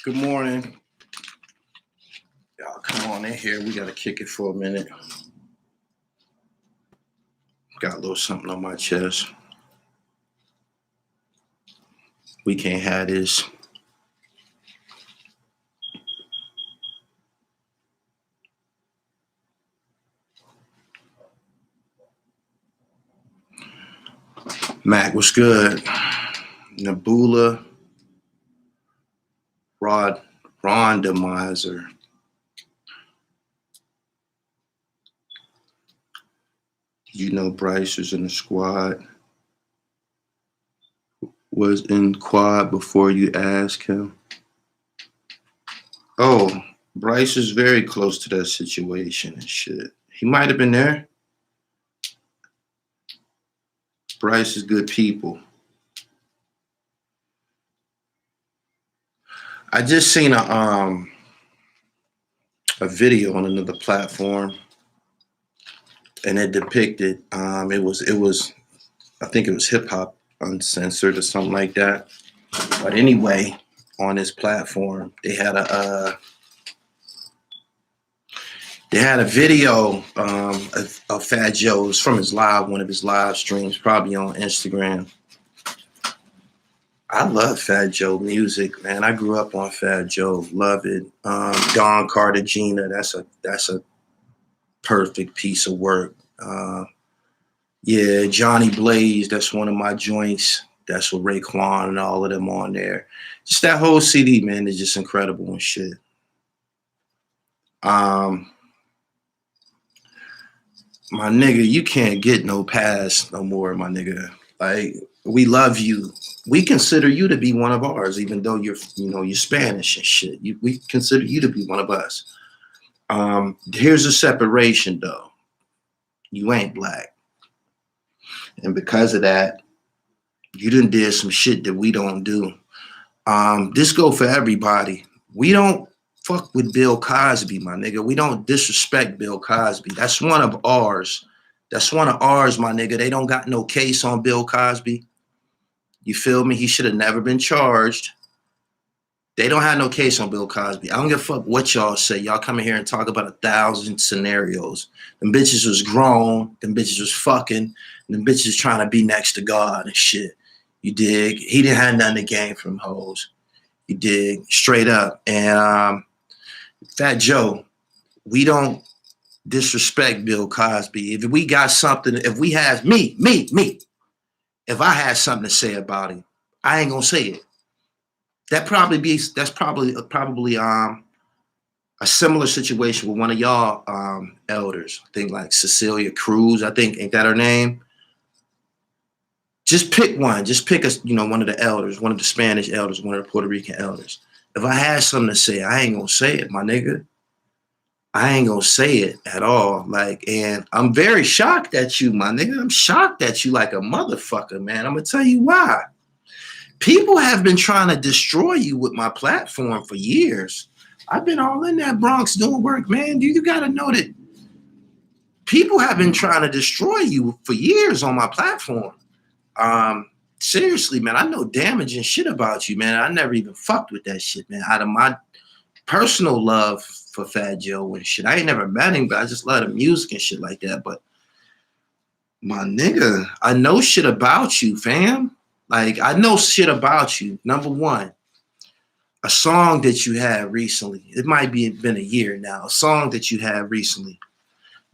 Good morning. Y'all come on in here. We got to kick it for a minute. Got a little something on my chest. We can't have this. Mac, what's good? Nabula Randomizer. You know Bryce was in the squad. Was in quad before you ask him. Oh, Bryce is very close to that situation and shit. He might have been there. Bryce is good people. I just seen a video on another platform, and it depicted it was I think it was Hip Hop Uncensored or something like that. But anyway, on this platform, they had a video of Fat Joe. It was from his one of his live streams, probably on Instagram. I love Fat Joe music, man. I grew up on Fat Joe, love it. Don Cartagena, that's a perfect piece of work. Yeah, Johnny Blaze, that's one of my joints. That's with Raekwon and all of them on there. Just that whole CD, man, is just incredible and shit. My nigga, you can't get no pass no more, my nigga. Like, we love you. We consider you to be one of ours, even though you're Spanish and shit. We consider you to be one of us. Here's a separation, though. You ain't black. And because of that, you done did some shit that we don't do. This go for everybody. We don't fuck with Bill Cosby, my nigga. We don't disrespect Bill Cosby. That's one of ours. That's one of ours, my nigga. They don't got no case on Bill Cosby. You feel me? He should have never been charged. They don't have no case on Bill Cosby. I don't give a fuck what y'all say. Y'all come in here and talk about 1,000 scenarios. Them bitches was grown. Them bitches was fucking. Them bitches trying to be next to God and shit. You dig? He didn't have nothing to gain from hoes. You dig? Straight up. And Fat Joe, we don't disrespect Bill Cosby. If we got something, if we had me, if I had something to say about him, I ain't gonna say it. That's probably a similar situation with one of y'all elders. I think like Cecilia Cruz, I think, ain't that her name? Just pick one. Just pick one of the elders, one of the Spanish elders, one of the Puerto Rican elders. If I had something to say, I ain't gonna say it, my nigga. I ain't gonna say it at all. Like, and I'm very shocked at you, my nigga. I'm shocked at you like a motherfucker, man. I'm gonna tell you why. People have been trying to destroy you with my platform for years. I've been all in that Bronx doing work, man. You got to know that people have been trying to destroy you for years on my platform. Seriously, man, I know damaging shit about you, man. I never even fucked with that shit, man. Out of my personal love for Fat Joe and shit. I ain't never met him, but I just love the music and shit like that. But my nigga, I know shit about you, fam. Like, I know shit about you. Number one, a song that you had recently, it might be been a year now, a song that you had recently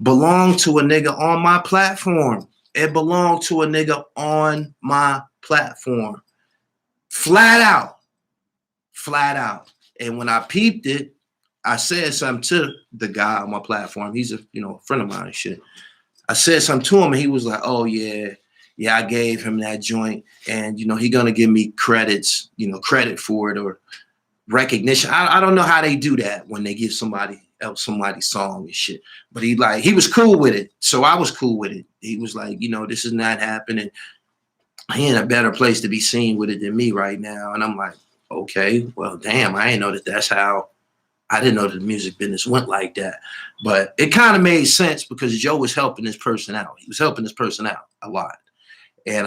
belonged to a nigga on my platform. It belonged to a nigga on my platform. Flat out. Flat out. And when I peeped it, I said something to the guy on my platform. He's a friend of mine and shit. I said something to him and he was like, oh yeah, I gave him that joint, and he gonna give me credit for it or recognition. I don't know how they do that when they give somebody else somebody's song and shit. But he was cool with it, so I was cool with it. He was like, this is not happening. He in a better place to be seen with it than me right now. And I'm like, okay, well, damn, I didn't know that's how. I didn't know that the music business went like that. But it kind of made sense because Joe was helping this person out. He was helping this person out a lot. And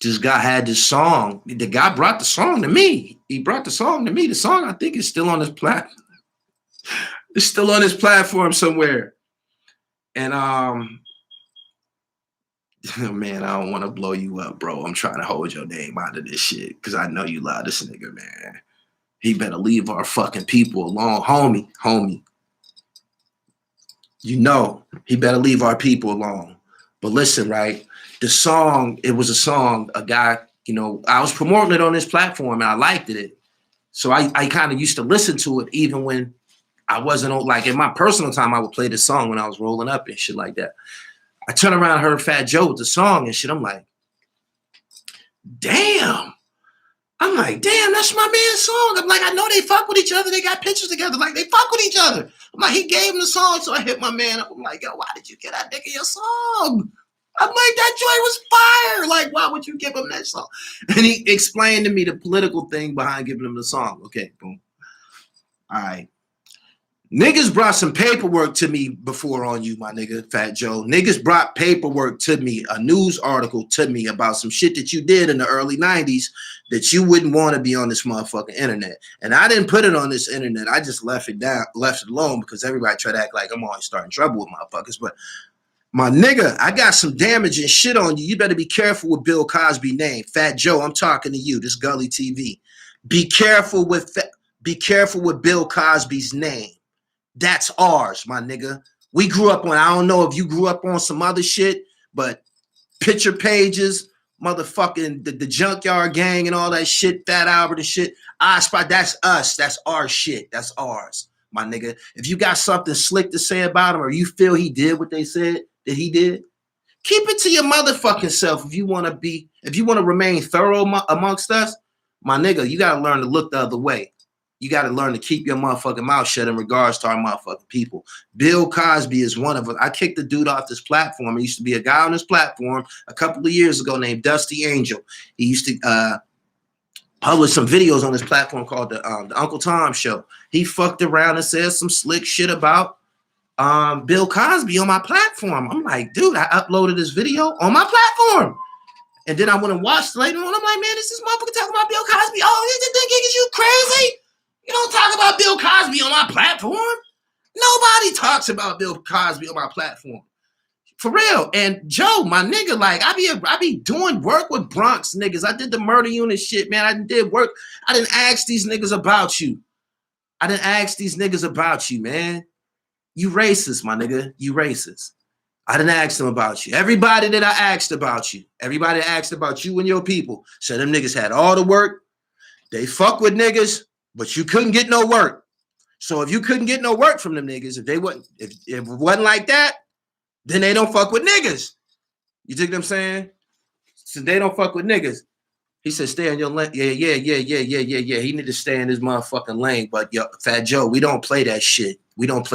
This guy had this song. The guy brought the song to me. He brought the song to me. The song, I think, is still on his platform. It's still on his platform somewhere. And man, I don't want to blow you up, bro. I'm trying to hold your name out of this shit because I know you love this nigga, man. He better leave our fucking people alone, homie. You know, he better leave our people alone. But listen, right? The song, it was a song, a guy, you know, I was promoting it on this platform and I liked it. So I kind of used to listen to it even when I wasn't like in my personal time, I would play this song when I was rolling up and shit like that. I turned around and heard Fat Joe with the song and shit. I'm like, damn. I'm like, damn, that's my man's song. I'm like, I know they fuck with each other. They got pictures together. Like, they fuck with each other. I'm like, he gave him the song. So I hit my man up. I'm like, yo, why did you get that nigga your song? I'm like, that joint was fire. Like, why would you give him that song? And he explained to me the political thing behind giving him the song. Okay, boom. All right. Niggas brought some paperwork to me before on you, my nigga, Fat Joe. Niggas brought paperwork to me, a news article to me about some shit that you did in the early 90s that you wouldn't want to be on this motherfucking internet. And I didn't put it on this internet. I just left it alone because everybody tried to act like I'm always starting trouble with motherfuckers. But my nigga, I got some damage and shit on you. You better be careful with Bill Cosby's name. Fat Joe, I'm talking to you. This Gully TV. Be careful with Bill Cosby's name. That's ours, my nigga. We grew up on, I don't know if you grew up on some other shit, but picture pages, motherfucking the Junkyard Gang and all that shit, Fat Albert and shit. Spot, that's us. That's our shit. That's ours, my nigga. If you got something slick to say about him or you feel he did what they said that he did, keep it to your motherfucking self. If you want to remain thorough amongst us, my nigga, you got to learn to look the other way. You got to learn to keep your motherfucking mouth shut in regards to our motherfucking people. Bill Cosby is one of them. I kicked the dude off this platform. There used to be a guy on this platform a couple of years ago named Dusty Angel. He used to publish some videos on this platform called the Uncle Tom Show. He fucked around and said some slick shit about Bill Cosby on my platform. I'm like, dude, I uploaded this video on my platform. And then I went and watched it later on. I'm like, man, this motherfucker talking about Bill Cosby. Oh, is you crazy? You don't talk about Bill Cosby on my platform. Nobody talks about Bill Cosby on my platform. For real. And Joe, my nigga, like, I be doing work with Bronx niggas. I did the murder unit shit, man. I did work. I didn't ask these niggas about you. Man. You racist, my nigga. You racist. I didn't ask them about you. Everybody that I asked about you, everybody that asked about you and your people, said them niggas had all the work. They fuck with niggas, but you couldn't get no work. So if you couldn't get no work from them niggas, if it wasn't like that, then they don't fuck with niggas. You dig what I'm saying? So they don't fuck with niggas. He said, stay in your lane. Yeah. He need to stay in his motherfucking lane. But yo, Fat Joe, we don't play that shit. We don't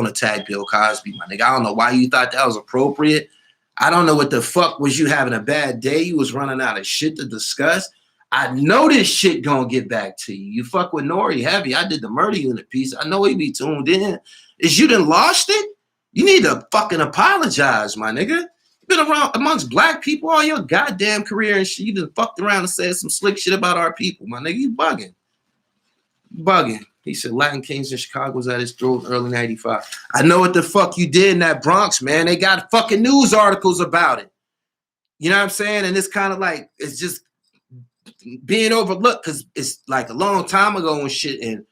attack Bill Cosby, my nigga. I don't know why you thought that was appropriate. I don't know what the fuck was you having a bad day. You was running out of shit to discuss. I know this shit gonna get back to you. You fuck with Nori heavy. I did the murder unit piece. I know he be tuned in. Is you done lost it? You need to fucking apologize, my nigga. You been around amongst black people all your goddamn career and shit. You done fucked around and said some slick shit about our people, my nigga. You bugging. He said Latin Kings in Chicago was at his throat in early 95. I know what the fuck you did in that Bronx, man. They got fucking news articles about it. You know what I'm saying? And it's kind of like, it's just being overlooked because it's like a long time ago and shit. And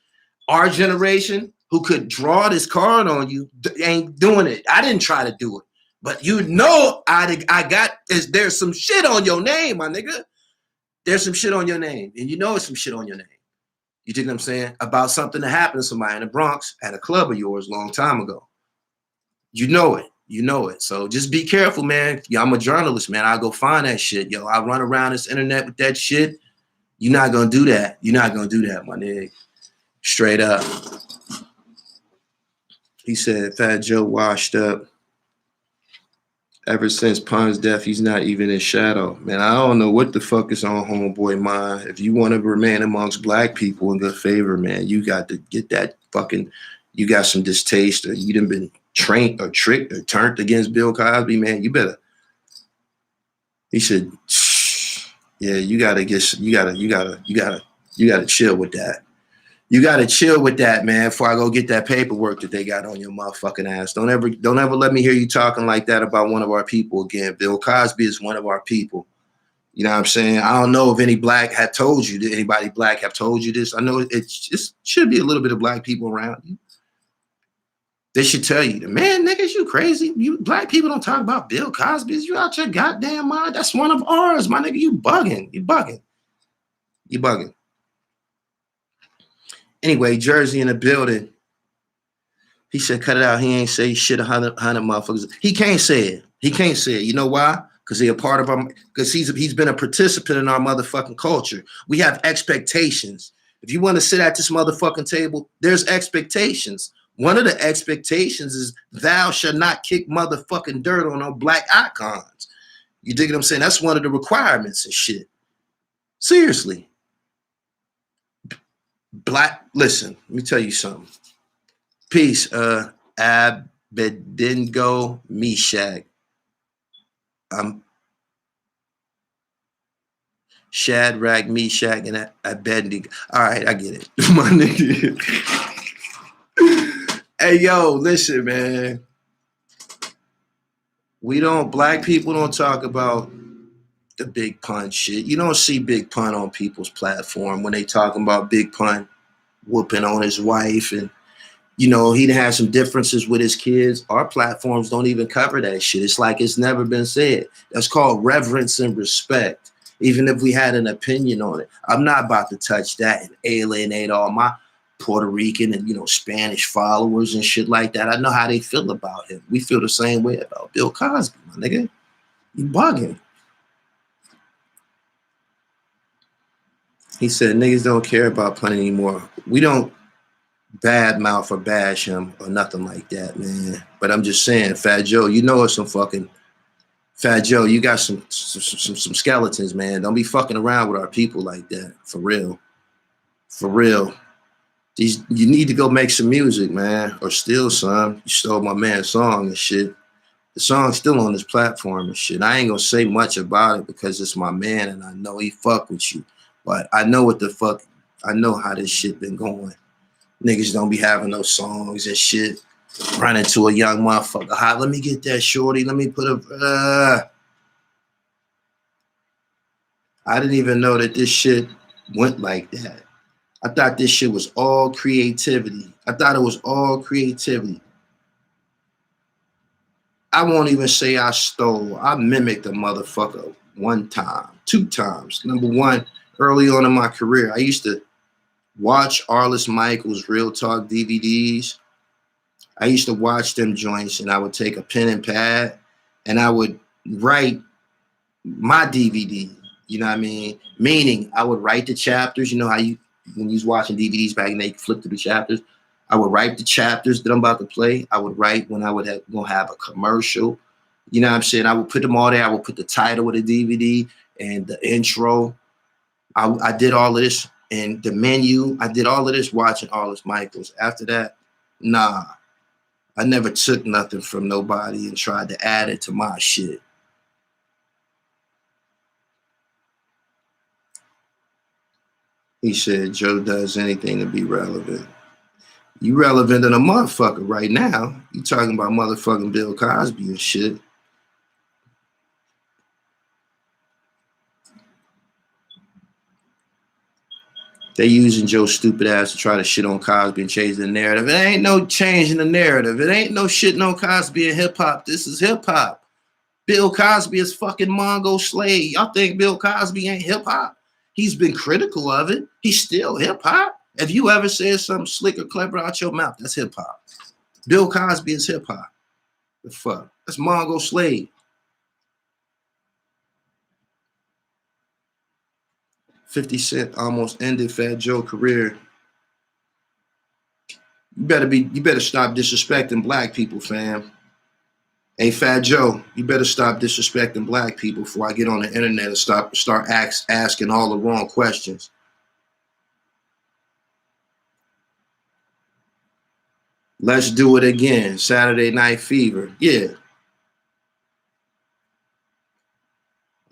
our generation who could draw this card on you ain't doing it. I didn't try to do it. But you know there's some shit on your name, my nigga. There's some shit on your name. And you know it's some shit on your name. You dig what I'm saying? About something that happened to somebody in the Bronx at a club of yours a long time ago. You know it. So just be careful, man. Yeah, I'm a journalist, man. I'll go find that shit. Yo, I run around this internet with that shit. You're not going to do that. My nigga. Straight up. He said, Fat Joe washed up. Ever since Pun's death, he's not even in shadow. Man, I don't know what the fuck is on homeboy mind. If you want to remain amongst black people in good favor, man, you got to get that fucking, you got some distaste or you done been trained or tricked or turned against Bill Cosby, man. You better. He said, Yeah, you gotta chill with that. You gotta chill with that, man, before I go get that paperwork that they got on your motherfucking ass. Don't ever let me hear you talking like that about one of our people again. Bill Cosby is one of our people. You know what I'm saying? I don't know if any black had told you, did anybody black have told you this? I know it just should be a little bit of black people around you. They should tell you, man, niggas, you crazy. You black people don't talk about Bill Cosby's. You out your goddamn mind. That's one of ours, my nigga. You bugging. You bugging. You bugging. Anyway, Jersey in the building. He said, cut it out. He ain't say shit 100 motherfuckers. He can't say it. He can't say it. You know why? Because he a part of our, because he's been a participant in our motherfucking culture. We have expectations. If you want to sit at this motherfucking table, there's expectations. One of the expectations is thou shall not kick motherfucking dirt on no black icons. You dig what I'm saying? That's one of the requirements and shit. Seriously. Black, listen, let me tell you something. Peace, Abednego Meshach. Shadrach, Meshach, and Abednego. All right, I get it. My nigga. Hey, yo, listen, man. Black people don't talk about the Big Pun shit. You don't see Big Pun on people's platform when they talking about Big Pun whooping on his wife and he had some differences with his kids. Our platforms don't even cover that shit. It's like it's never been said. That's called reverence and respect. Even if we had an opinion on it, I'm not about to touch that and alienate all my Puerto Rican and Spanish followers and shit like that. I know how they feel about him. We feel the same way about Bill Cosby, my nigga. You bugging. He said niggas don't care about Pun anymore. We don't bad mouth or bash him or nothing like that, man. But I'm just saying, Fat Joe, it's some fucking Fat Joe. You got some skeletons, man. Don't be fucking around with our people like that, for real, for real. You need to go make some music, man, or steal some. You stole my man's song and shit. The song's still on his platform and shit. I ain't gonna say much about it because it's my man and I know he fuck with you. But I know what the fuck. I know how this shit been going. Niggas don't be having no songs and shit. Run into a young motherfucker. Hi, let me get that shorty. Let me put a. I didn't even know that this shit went like that. I thought this shit was all creativity. I thought it was all creativity. I won't even say I stole. I mimicked a motherfucker one time, two times. Number one, early on in my career, I used to watch Arliss Michaels' Real Talk DVDs. I used to watch them joints and I would take a pen and pad and I would write my DVD. You know what I mean? Meaning I would write the chapters. You know how when you was watching DVDs back and they flip through the chapters? I would write the chapters that I'm about to play. I would write when I would have a commercial. You know what I'm saying? I would put them all there. I would put the title of the DVD and the intro. I did all of this and the menu. I did all of this watching Arliss Michaels. After that, nah. I never took nothing from nobody and tried to add it to my shit. He said, Joe does anything to be relevant. You relevant than a motherfucker right now. You talking about motherfucking Bill Cosby and shit. They using Joe's stupid ass to try to shit on Cosby and change the narrative. It ain't no changing the narrative. It ain't no shitting on Cosby and hip hop. This is hip hop. Bill Cosby is fucking Mongo Slade. Y'all think Bill Cosby ain't hip hop? He's been critical of it. He's still hip hop. If you ever said something slick or clever out your mouth, that's hip hop. Bill Cosby is hip hop. The fuck? That's Mongo Slade. 50 Cent almost ended Fat Joe's career. You better stop disrespecting black people, fam. Hey, Fat Joe, you better stop disrespecting black people before I get on the internet and start asking all the wrong questions. Let's do it again. Saturday Night Fever. Yeah.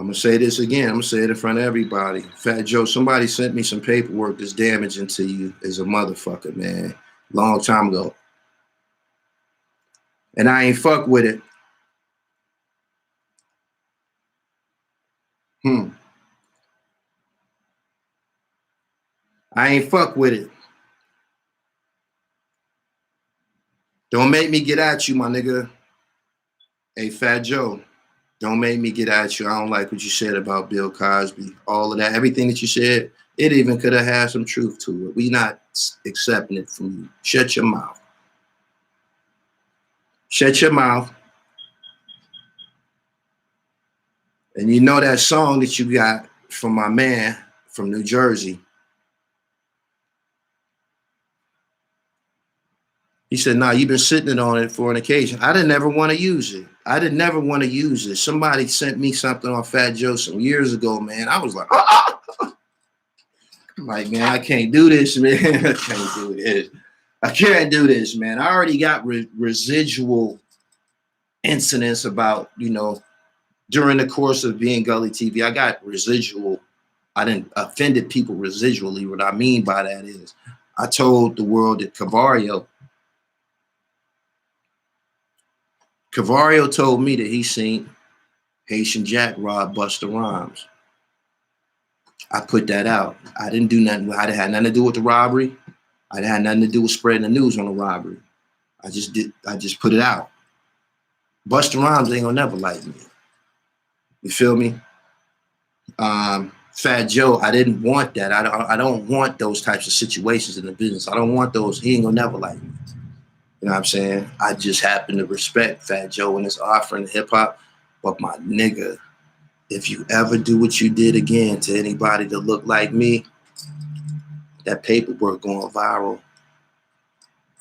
I'm gonna say this again. I'm gonna say it in front of everybody. Fat Joe, somebody sent me some paperwork that's damaging to you as a motherfucker, man. Long time ago. And I ain't fuck with it. I ain't fuck with it. Don't make me get at you, my nigga. Hey, Fat Joe, don't make me get at you. I don't like what you said about Bill Cosby. All of that, everything that you said, it even could have had some truth to it. We not accepting it from you. Shut your mouth. Shut your mouth. And you know that song that you got from my man from New Jersey. He said, nah, you've been sitting on it for an occasion. I didn't ever want to use it. I didn't never want to use it. Somebody sent me something on Fat Joe some years ago, man. I was like, I'm like, man, I can't do this, man. I can't do this. I can't do this, man. I already got residual incidents about, during the course of being Gully TV. I got residual. I didn't offended people residually. What I mean by that is I told the world that Cavario told me that he seen Haitian Jack rob Busta Rhymes. I put that out. I didn't do nothing. I had nothing to do with the robbery. I had nothing to do with spreading the news on the robbery. I just put it out. Busta Rhymes ain't gonna never like me. You feel me? Fat Joe, I didn't want that. I don't want those types of situations in the business. I don't want those. He ain't gonna never like me. You know what I'm saying? I just happen to respect Fat Joe and his offering to hip hop. But my nigga, if you ever do what you did again to anybody that look like me, that paperwork going viral.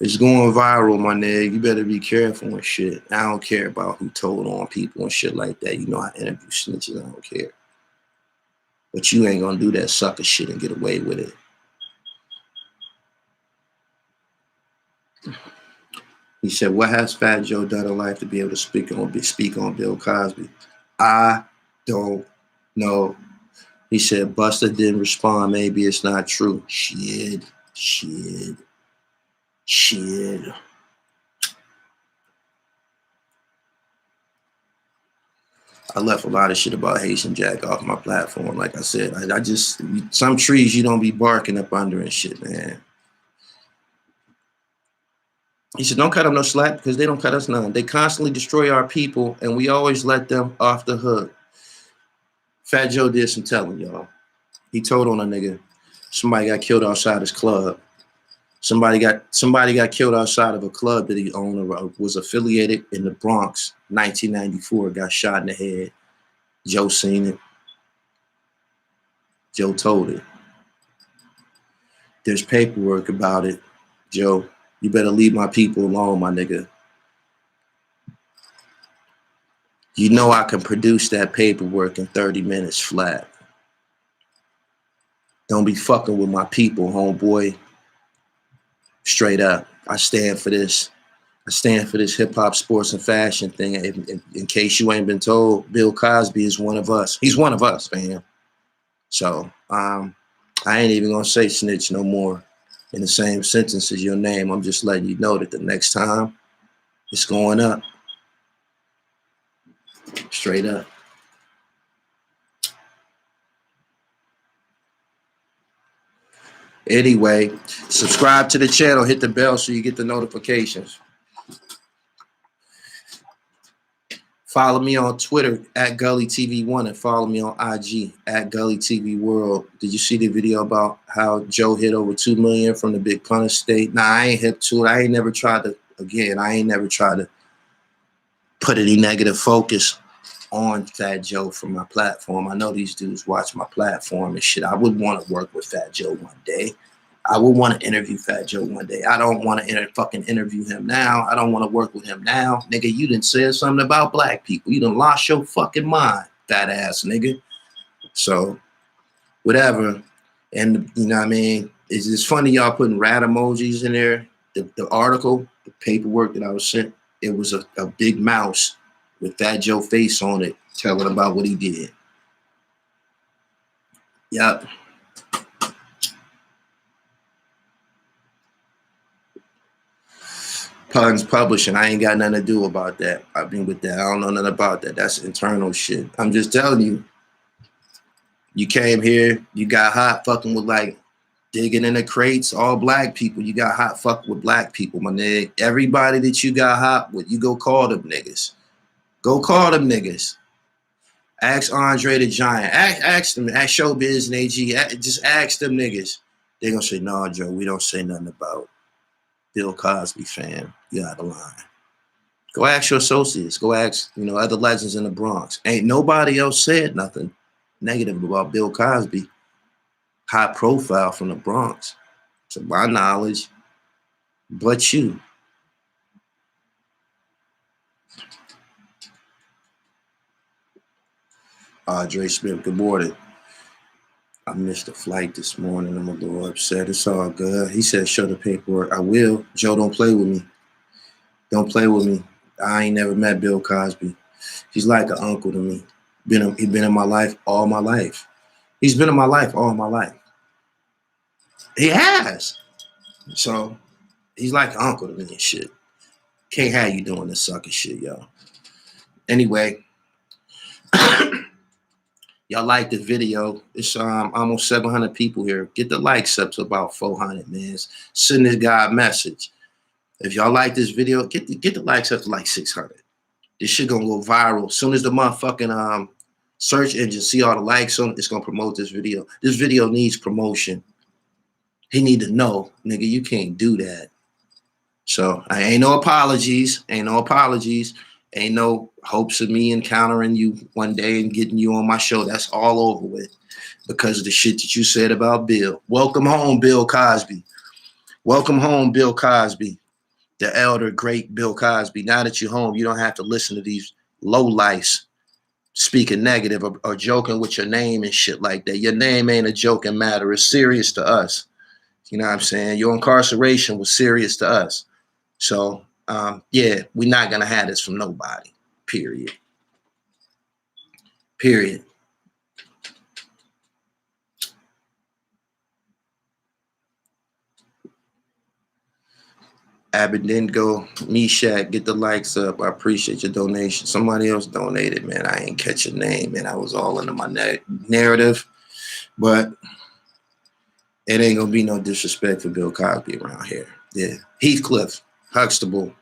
It's going viral, my nigga. You better be careful and shit. I don't care about who told on people and shit like that. You know I interview snitches. I don't care. But you ain't gonna do that sucker shit and get away with it. He said, what has Fat Joe done in life to be able to speak on Bill Cosby? I don't know. He said, Busta didn't respond. Maybe it's not true. Shit. I left a lot of shit about Haitian Jack off my platform. Like I said, I just, some trees you don't be barking up under and shit, man. He said, don't cut them no slack because they don't cut us none. They constantly destroy our people and we always let them off the hook. Fat Joe did some telling, y'all. He told on a nigga, somebody got killed outside his club. Somebody got killed outside of a club that he owned or was affiliated in the Bronx, 1994, got shot in the head. Joe seen it. Joe told it. There's paperwork about it. Joe, you better leave my people alone, my nigga. You know I can produce that paperwork in 30 minutes flat. Don't be fucking with my people, homeboy. Straight up. I stand for this. I stand for this hip hop, sports, and fashion thing. In case you ain't been told, Bill Cosby is one of us. He's one of us, fam. So I ain't even gonna say snitch no more in the same sentence as your name. I'm just letting you know that the next time it's going up. Straight up. Anyway, subscribe to the channel, hit the bell so you get the notifications. Follow me on Twitter at GullyTV1 and follow me on IG at GullyTVWorld. Did you see the video about how Joe hit over 2 million from the Big Pun estate? Nah, I ain't hip to it. I ain't never tried to put any negative focus on Fat Joe from my platform. I know these dudes watch my platform and shit. I would want to work with Fat Joe one day. I would want to interview Fat Joe one day. I don't want to fucking interview him now. I don't want to work with him now. Nigga, you done said something about black people. You done lost your fucking mind, fat ass nigga. So, whatever. And, you know what I mean? It's just funny y'all putting rat emojis in there. The article, the paperwork that I was sent, it was a big mouse with Fat Joe face on it telling about what he did. Yep. Puns Publishing. I ain't got nothing to do about that. I've been with that. I don't know nothing about that. That's internal shit. I'm just telling you. You came here, you got hot fucking with like digging in the crates, all black people. You got hot fucking with black people, my nigga. Everybody that you got hot with, you go call them niggas. Go call them niggas. Ask Andre the Giant. Ask them. Ask Showbiz and AG. Just ask them niggas. They gonna say, "No, Joe, we don't say nothing about Bill Cosby, fam. You out of line." Go ask your associates. Go ask, other legends in the Bronx. Ain't nobody else said nothing negative about Bill Cosby. High profile from the Bronx, to my knowledge, but you. Andre Smith, good morning. I missed the flight this morning. I'm a little upset. It's all good. He said, show the paperwork. I will. Joe, don't play with me. Don't play with me. I ain't never met Bill Cosby. He's like an uncle to me. He's been in my life all my life. He's been in my life all my life. He has. So he's like an uncle to me and shit. Can't have you doing this sucker shit, y'all. Anyway, y'all like the video. It's almost 700 people here. Get the likes up to about 400, man. Send this guy a message. If y'all like this video, get the likes up to like 600. This shit gonna go viral. As soon as the motherfucking search engine see all the likes on it, it's gonna promote this video. This video needs promotion. He need to know, nigga, you can't do that. So I ain't no apologies. Ain't no apologies. Ain't no hopes of me encountering you one day and getting you on my show. That's all over with because of the shit that you said about Bill. Welcome home, Bill Cosby. Welcome home, Bill Cosby. The elder, great Bill Cosby. Now that you're home, you don't have to listen to these lowlifes speaking negative or joking with your name and shit like that. Your name ain't a joking matter. It's serious to us. You know what I'm saying? Your incarceration was serious to us. So, yeah, we're not going to have this from nobody, period. Period. Abednego, Meshach, get the likes up. I appreciate your donation. Somebody else donated, man. I ain't catch your name, man. I was all into my narrative. But it ain't going to be no disrespect for Bill Cosby around here. Yeah. Heathcliff, Huxtable,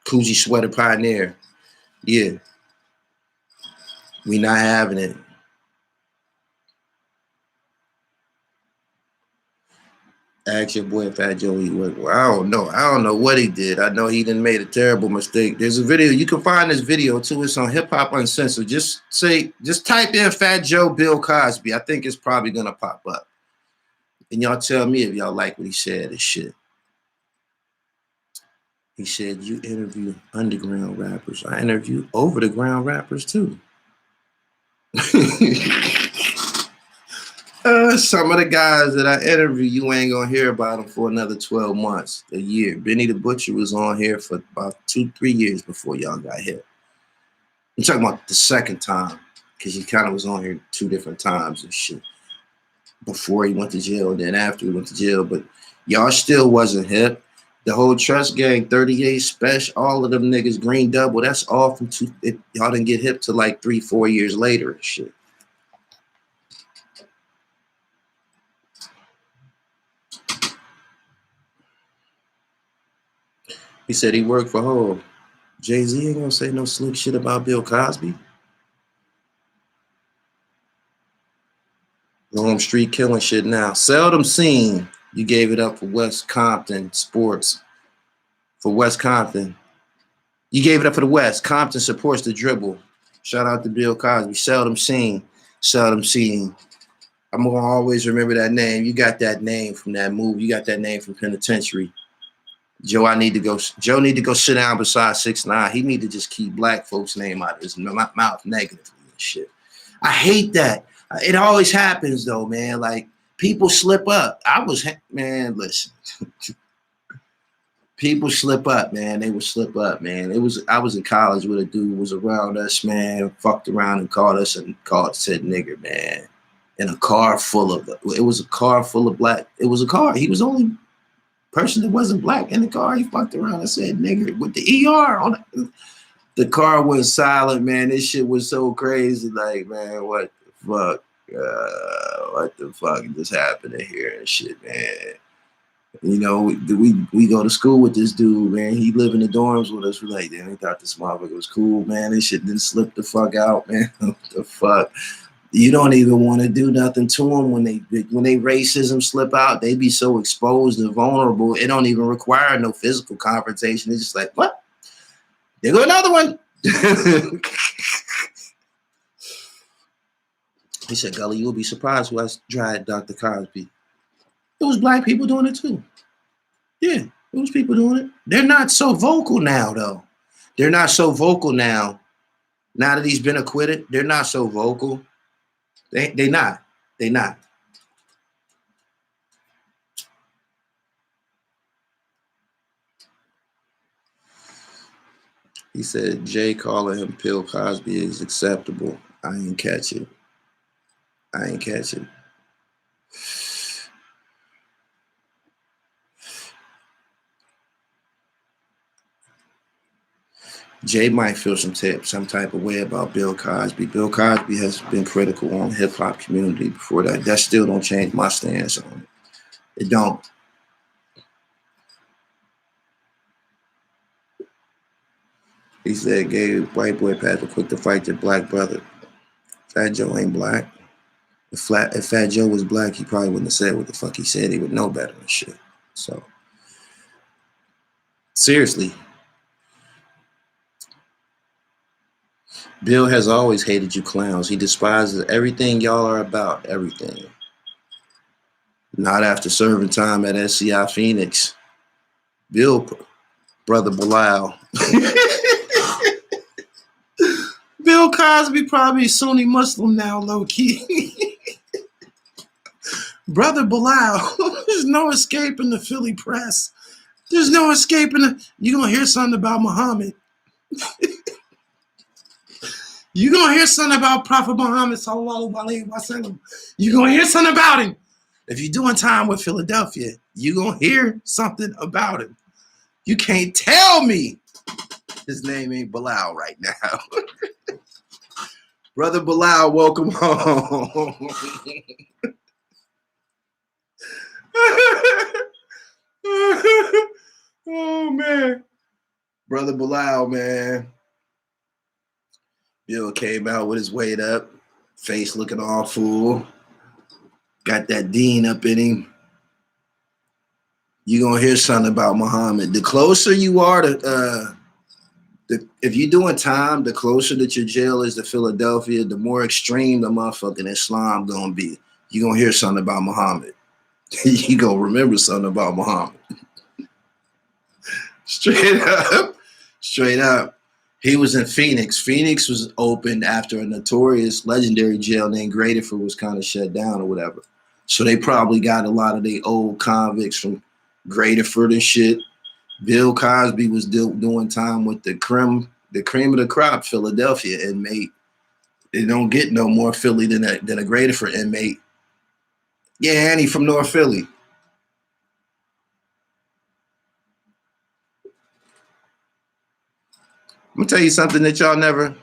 Coogee Sweater Pioneer. Yeah. We not having it. Ask your boy Fat Joe eat work. Well, I don't know. I don't know what he did. I know he done made a terrible mistake. There's a video. You can find this video too. It's on Hip Hop Uncensored. Just type in Fat Joe Bill Cosby. I think it's probably gonna pop up. And y'all tell me if y'all like what he said and shit. He said, you interview underground rappers. I interview over the ground rappers too. Some of the guys that I interview, you ain't gonna hear about them for another 12 months, a year. Benny the Butcher was on here for about 2-3 years before y'all got here. I'm talking about the second time, because he kind of was on here 2 different times and shit. Before he went to jail, and then after he went to jail. But y'all still wasn't hip. The whole Trust Gang, 38 Special, all of them niggas, Green Double, that's all from y'all didn't get hip to like 3-4 years later and shit. He said he worked for Hov. Jay-Z ain't gonna say no slick shit about Bill Cosby. Home Street killing shit now. Seldom seen. You gave it up for West Compton Sports. For West Compton. You gave it up for the West. Compton supports the dribble. Shout out to Bill Cosby. Seldom seen. Seldom seen. I'm gonna always remember that name. You got that name from that movie. You got that name from Penitentiary. Joe need to go sit down beside 6ix9ine. He need to just keep black folks' name out of his mouth negatively and shit. I hate that. It always happens though, man. Like people slip up. Man, listen. People slip up, man. They would slip up, man. I was in college with a dude who was around us, man, fucked around and said nigger, man. in a car full of, it was a car full of black. It was a car. He was the only person that wasn't black in the car. He fucked around and said nigger with the ER on it. The car went silent, man. This shit was so crazy. Like, man, what the fuck? What the fuck just happened here and shit, man? You know, we go to school with this dude, man. He lived in the dorms with us. We're like, damn, he thought this motherfucker was cool, man. This shit didn't slip the fuck out, man. What the fuck? You don't even want to do nothing to them when they racism slip out. They be so exposed and vulnerable. It don't even require no physical confrontation. It's just like, what? There go another one. He said, Gully, you'll be surprised who I tried Dr. Cosby. It was black people doing it too. Yeah, it was people doing it. They're not so vocal now, though. They're not so vocal now. Now that he's been acquitted, they're not so vocal. They not. They not. He said, Jay calling him Bill Cosby is acceptable. I ain't catch it. I ain't catch it. Jay might feel some type of way about Bill Cosby. Bill Cosby has been critical on hip hop community before that. That still don't change my stance on it. It don't. He said, gay white boy Patrick quick to fight their black brother. Fat Joe ain't black. If Fat Joe was black, he probably wouldn't have said what the fuck he said. He would know better and shit. So, seriously. Bill has always hated you clowns. He despises everything y'all are about, everything. Not after serving time at SCI Phoenix. Bill, brother Bilal. Bill Cosby probably Sunni Muslim now, low-key. Brother Bilal, there's no escaping the Philly press. There's no escaping it. You're going to hear something about Muhammad. You're going to hear something about Prophet Muhammad, sallallahu alaihi wasallam. You're going to hear something about him. If you're doing time with Philadelphia, you're going to hear something about him. You can't tell me his name ain't Bilal right now. Brother Bilal, welcome home. Oh, man. Brother Bilal, man. Bill came out with his weight up, face looking all full. Got that Dean up in him. You're going to hear something about Muhammad. The closer you are to, if you're doing time, the closer that your jail is to Philadelphia, the more extreme the motherfucking Islam going to be. You're going to hear something about Muhammad. You're going to remember something about Muhammad. Straight up. Straight up. He was in Phoenix. Phoenix was opened after a notorious legendary jail named Graterford was kind of shut down or whatever. So they probably got a lot of the old convicts from Graterford and shit. Bill Cosby was doing time with the cream of the crop Philadelphia inmate. They don't get no more Philly than a Graterford inmate. Yeah, and he from North Philly. I'm gonna tell you something that y'all never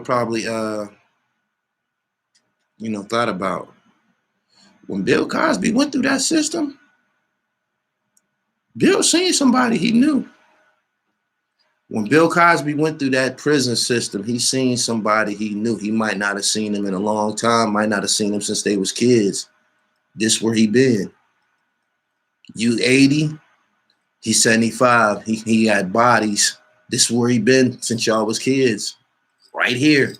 probably thought about. When Bill Cosby went through that system, Bill seen somebody he knew. When Bill Cosby went through that prison system, he seen somebody he knew. He might not have seen him in a long time, might not have seen him since they was kids. This where he been. You 80, he's 75. He had bodies. This is where he been since y'all was kids. Right here.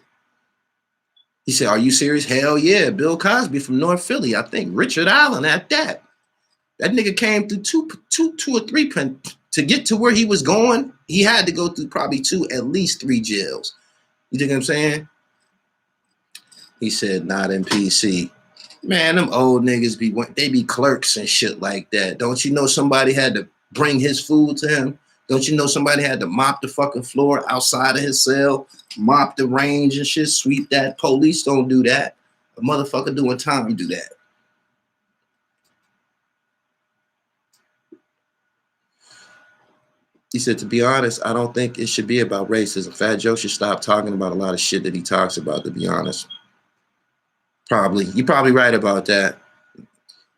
He said, are you serious? Hell yeah. Bill Cosby from North Philly. I think Richard Allen at that. That nigga came through two or three to get to where he was going. He had to go through probably at least 3 jails. You think what I'm saying? He said, not in PC. Man, them old niggas they be clerks and shit like that. Don't you know somebody had to bring his food to him? Don't you know somebody had to mop the fucking floor outside of his cell, mop the range and shit, sweep that? Police don't do that. A motherfucker doing time do that. He said, to be honest, I don't think it should be about racism. Fat Joe should stop talking about a lot of shit that he talks about, to be honest. Probably. You're probably right about that.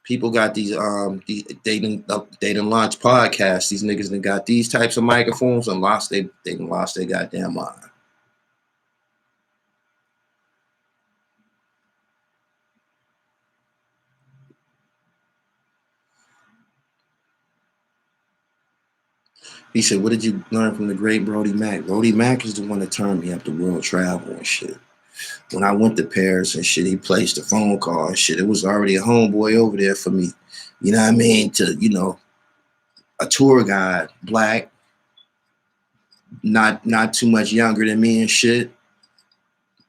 People got these they didn't launch podcasts. These niggas done got these types of microphones and they lost their goddamn mind. He said, what did you learn from the great Brody Mac? Brody Mac is the one that turned me up to world travel and shit. When I went to Paris and shit, he placed a phone call and shit. It was already a homeboy over there for me. You know what I mean? To, you know, a tour guide, black, not too much younger than me and shit.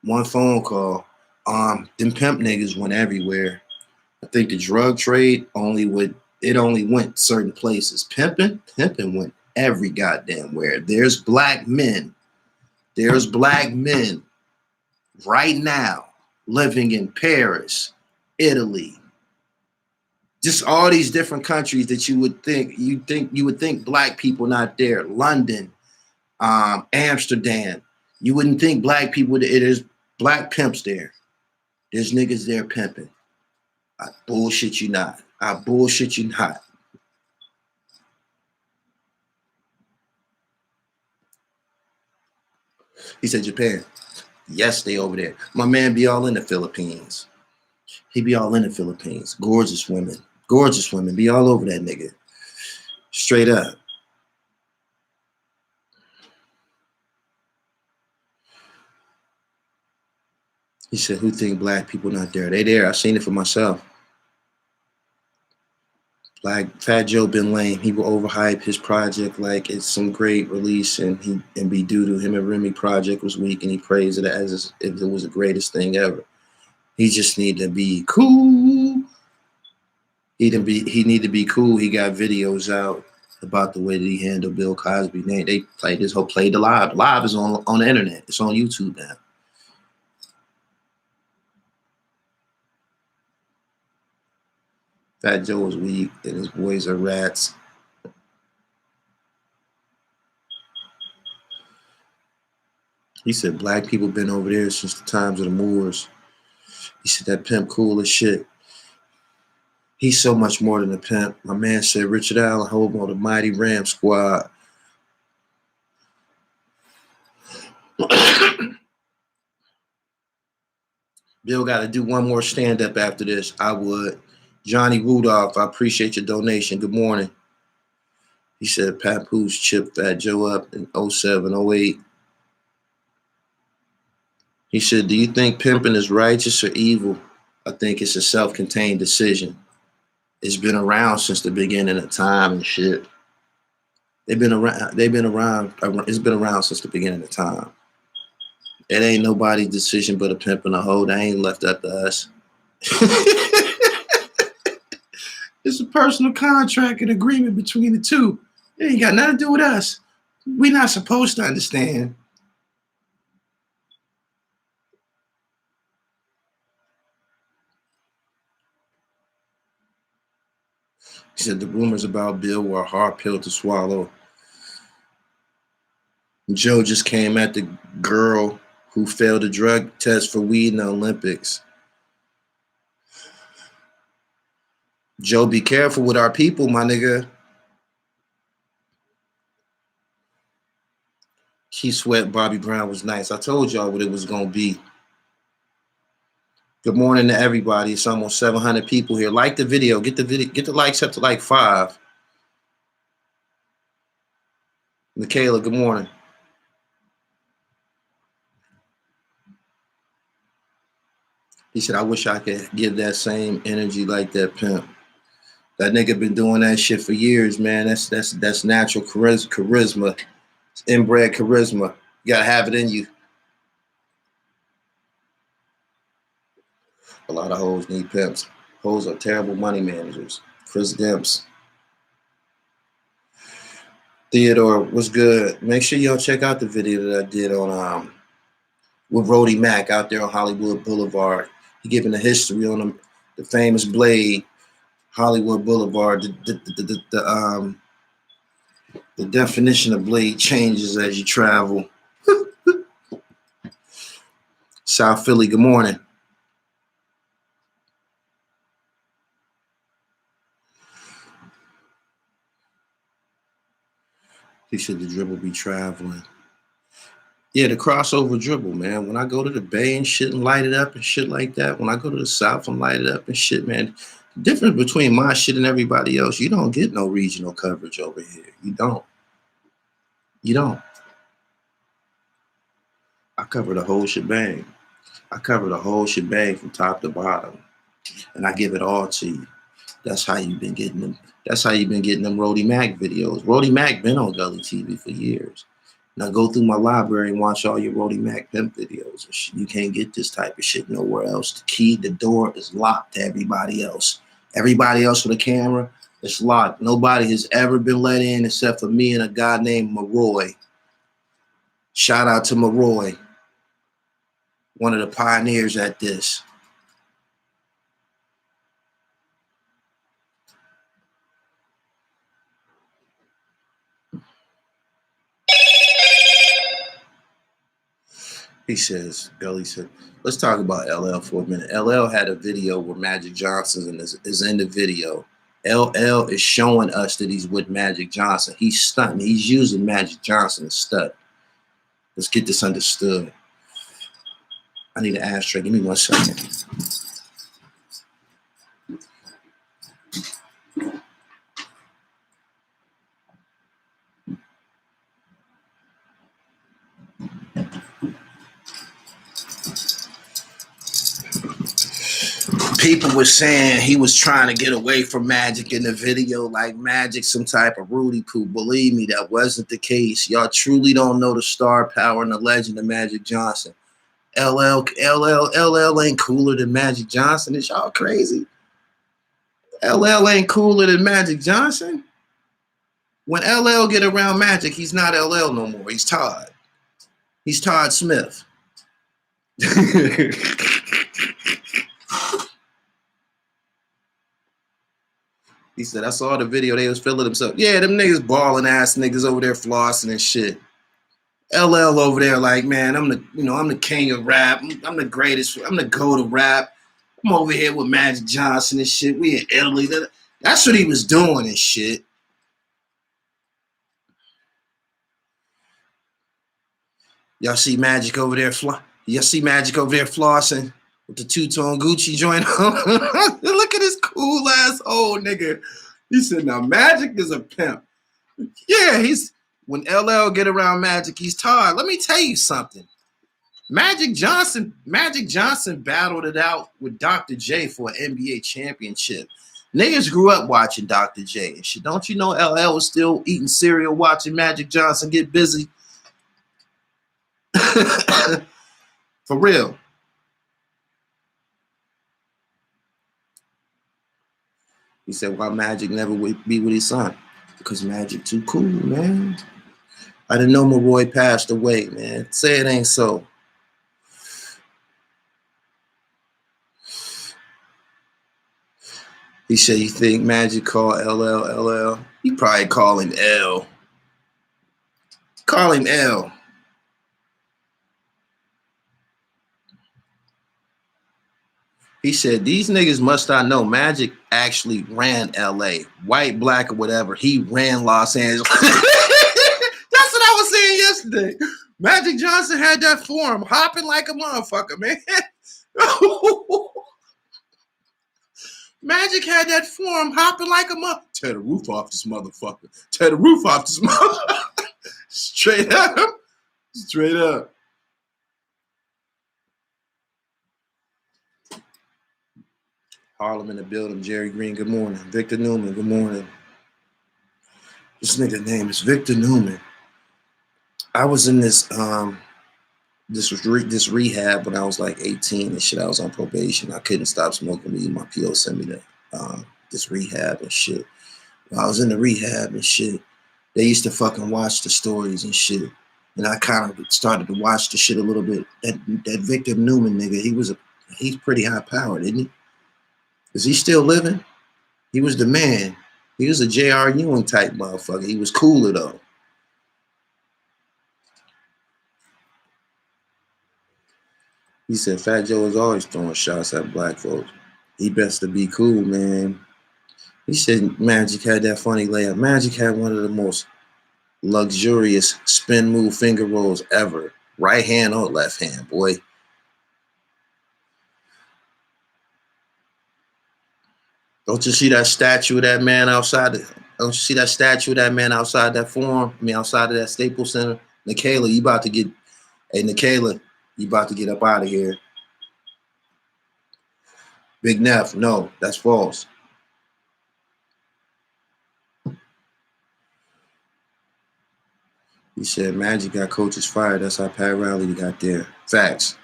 One phone call. Them pimp niggas went everywhere. I think the drug trade only went certain places. Pimping went every goddamn where. There's black men right now living in Paris, Italy, just all these different countries that you would think black people not there. London, Amsterdam. You wouldn't think black people. It is black pimps there. There's niggas there pimping. I bullshit you not. I bullshit you not. He said Japan. Yes, they over there. My man be all in the Philippines. He be all in the Philippines. Gorgeous women. Gorgeous women. Be all over that nigga. Straight up. He said, who think black people not there? They there. I seen it for myself. Like Fat Joe been lame. He will overhype his project like it's some great release, and be due to him and Remy project was weak, and he praised it as if it was the greatest thing ever. He just need to be cool. He need to be cool. He got videos out about the way that he handled Bill Cosby. They played this whole played the live. Live is on the internet. It's on YouTube now. Fat Joe is weak and his boys are rats. He said black people been over there since the times of the Moors. He said that pimp cool as shit. He's so much more than a pimp. My man said Richard Allen Hobo, the Mighty Ram Squad. Bill got to do one more stand-up after this. I would. Johnny Rudolph, I appreciate your donation. Good morning. He said Papoose chipped Fat Joe up in 07, 08. He said, do you think pimping is righteous or evil? I think it's a self-contained decision. It's been around since the beginning of time and shit. It's been around since the beginning of time. It ain't nobody's decision but a pimp and a hoe. That ain't left up to us. It's a personal contract and agreement between the two. It ain't got nothing to do with us. We're not supposed to understand. He said the rumors about Bill were a hard pill to swallow. Joe just came at the girl who failed a drug test for weed in the Olympics. Joe, be careful with our people, my nigga. Keith Sweat, Bobby Brown was nice. I told y'all what it was going to be. Good morning to everybody. It's almost 700 people here. Like the video. Get the likes up to like 5. Michaela, good morning. He said, I wish I could give that same energy like that pimp. That nigga been doing that shit for years, man. That's natural charisma. It's inbred charisma. You gotta have it in you. A lot of hoes need pimps. Hoes are terrible money managers. Chris Demps. Theodore, what's good? Make sure y'all check out the video that I did on with Rhodey Mack out there on Hollywood Boulevard. He giving the history on the famous blade, Hollywood Boulevard. The definition of blade changes as you travel. South Philly, good morning. He said the dribble be traveling. Yeah, the crossover dribble, man. When I go to the Bay and shit and light it up and shit like that, when I go to the South and light it up and shit, man, the difference between my shit and everybody else, you don't get no regional coverage over here. You don't. You don't. I cover the whole shebang. I cover the whole shebang from top to bottom. And I give it all to you. That's how you've been getting them. That's how you've been getting them Rhodey Mack videos. Rhodey Mack been on Gully TV for years. Now go through my library and watch all your Rhodey Mack pimp videos. You can't get this type of shit nowhere else. The key, the door is locked to everybody else. Everybody else with a camera, it's locked. Nobody has ever been let in except for me and a guy named Maroy. Shout out to Maroy, one of the pioneers at this. He says, Gully said, let's talk about LL for a minute. LL had a video where Magic Johnson is in the video. LL is showing us that he's with Magic Johnson. He's stunting. He's using Magic Johnson to stunt. Let's get this understood. I need an ashtray. Give me 1 second. People were saying he was trying to get away from Magic in the video, like Magic some type of Rudy Poo. Believe me, that wasn't the case. Y'all truly don't know the star power and the legend of Magic Johnson. LL ain't cooler than Magic Johnson. Is y'all crazy? LL ain't cooler than Magic Johnson. When LL get around Magic, he's not LL no more. He's Todd. He's Todd Smith. He said, I saw the video. They was feeling themselves. Yeah, them niggas balling ass niggas over there flossing and shit. LL over there like, man, I'm the king of rap. I'm the greatest. I'm the GOAT of rap. I'm over here with Magic Johnson and shit. We in Italy. That's what he was doing and shit. Y'all see Magic over there Y'all see Magic over there flossing with the two-tone Gucci joint on. Look at this cool ass old nigga. He said, now Magic is a pimp. Yeah, when LL get around Magic, he's Todd. Let me tell you something. Magic Johnson battled it out with Dr. J for an NBA championship. Niggas grew up watching Dr. J and shit. Don't you know LL was still eating cereal watching Magic Johnson get busy? For real. He said, why Magic never be with his son? Because Magic too cool, man. I didn't know Maroy passed away, man. Say it ain't so. He said, you think Magic called LL? You probably call him L. Call him L. He said, these niggas must not know Magic actually ran LA. White, black, or whatever. He ran Los Angeles. That's what I was saying yesterday. Magic Johnson had that form hopping like a motherfucker, man. Magic had that form hopping like a motherfucker. Tear the roof off this motherfucker. Tear the roof off this motherfucker. Straight up. Straight up. Harlem in the building. Jerry Green, good morning. Victor Newman, good morning. This nigga name is Victor Newman. I was in this rehab when I was like 18 and shit. I was on probation. I couldn't stop smoking weed. My PO sent me to this rehab and shit. When I was in the rehab and shit, They used to fucking watch the stories and shit. And I kind of started to watch the shit a little bit. That Victor Newman nigga, he's pretty high powered, isn't he? Is he still living? He was the man. He was a J.R. Ewing type motherfucker. He was cooler though. He said Fat Joe was always throwing shots at black folks. He best to be cool, man. He said Magic had that funny layup. Magic had one of the most luxurious spin move finger rolls ever. Right hand or left hand, boy. Don't you see that statue of that man outside? Don't you see that statue of that man outside that forum? I mean, outside of that Staples Center. Nikayla, you about to get. Hey, Nikayla, you about to get up out of here. Big Neff, no, that's false. He said Magic got coaches fired. That's how Pat Riley got there. Facts.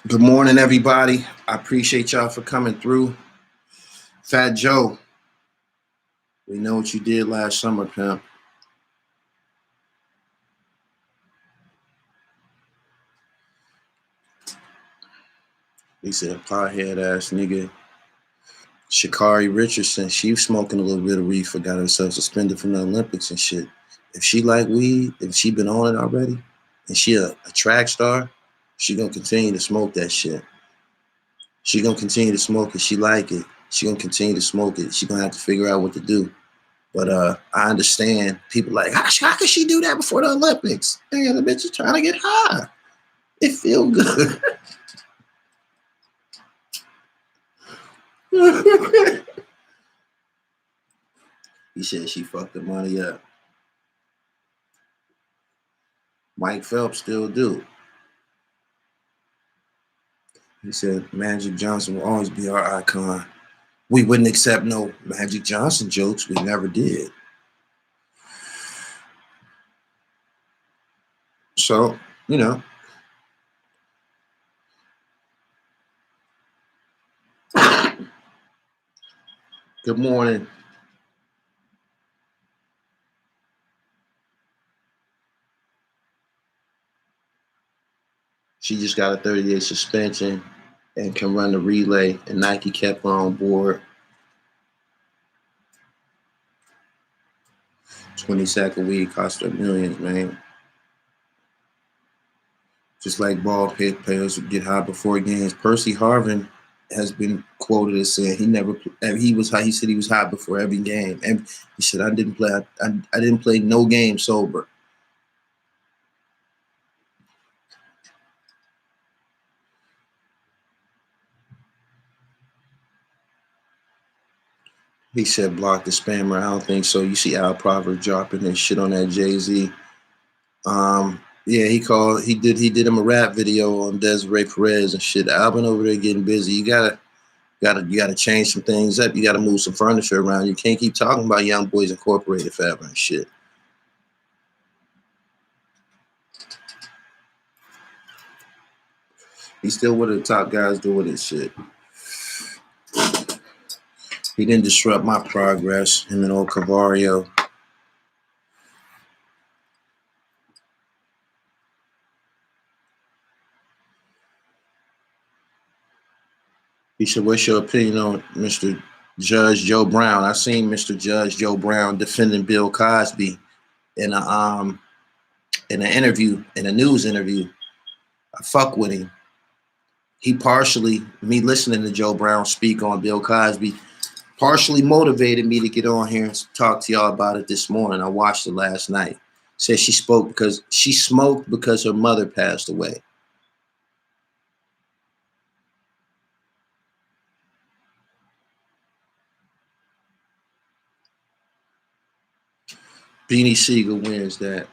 Good morning, everybody. I appreciate y'all for coming through. Fat Joe, we know what you did last summer, pimp. He said, pothead ass nigga. Sha'Carri Richardson, she was smoking a little bit of reefer, got herself suspended from the Olympics and shit. If she like weed, if she been on it already, and she a track star, she gonna continue to smoke that shit. She gonna continue to smoke it. She like it. She gonna continue to smoke it. She gonna have to figure out what to do. But I understand people like, how could she do that before the Olympics? Man, the bitch is trying to get high. It feel good. He said she fucked the money up. Mike Phelps still do. He said Magic Johnson will always be our icon. We wouldn't accept no Magic Johnson jokes. We never did. So, you know. Good morning. She just got a 30-day suspension and can run the relay, and Nike kept her on board. 20 sack a week cost her millions, man. Just like ball players would get high before games. Percy Harvin has been quoted as saying he said he was high before every game. And he said I didn't play no game sober. He said block the spammer. I don't think so. You see Al Proverb dropping that shit on that Jay-Z. Yeah, he did him a rap video on Desiree Perez and shit. Alvin over there getting busy. You gotta change some things up. You gotta move some furniture around. You can't keep talking about Young Boys Incorporated forever and shit. He's still one of the top guys doing this shit. He didn't disrupt my progress. Him and old Cavario. He said, what's your opinion on Mr. Judge Joe Brown? I seen Mr. Judge Joe Brown defending Bill Cosby in an interview, in a news interview. I fuck with him. Me listening to Joe Brown speak on Bill Cosby, partially motivated me to get on here and talk to y'all about it this morning. I watched it last night. Said she smoked because her mother passed away. Beanie Siegel wins that.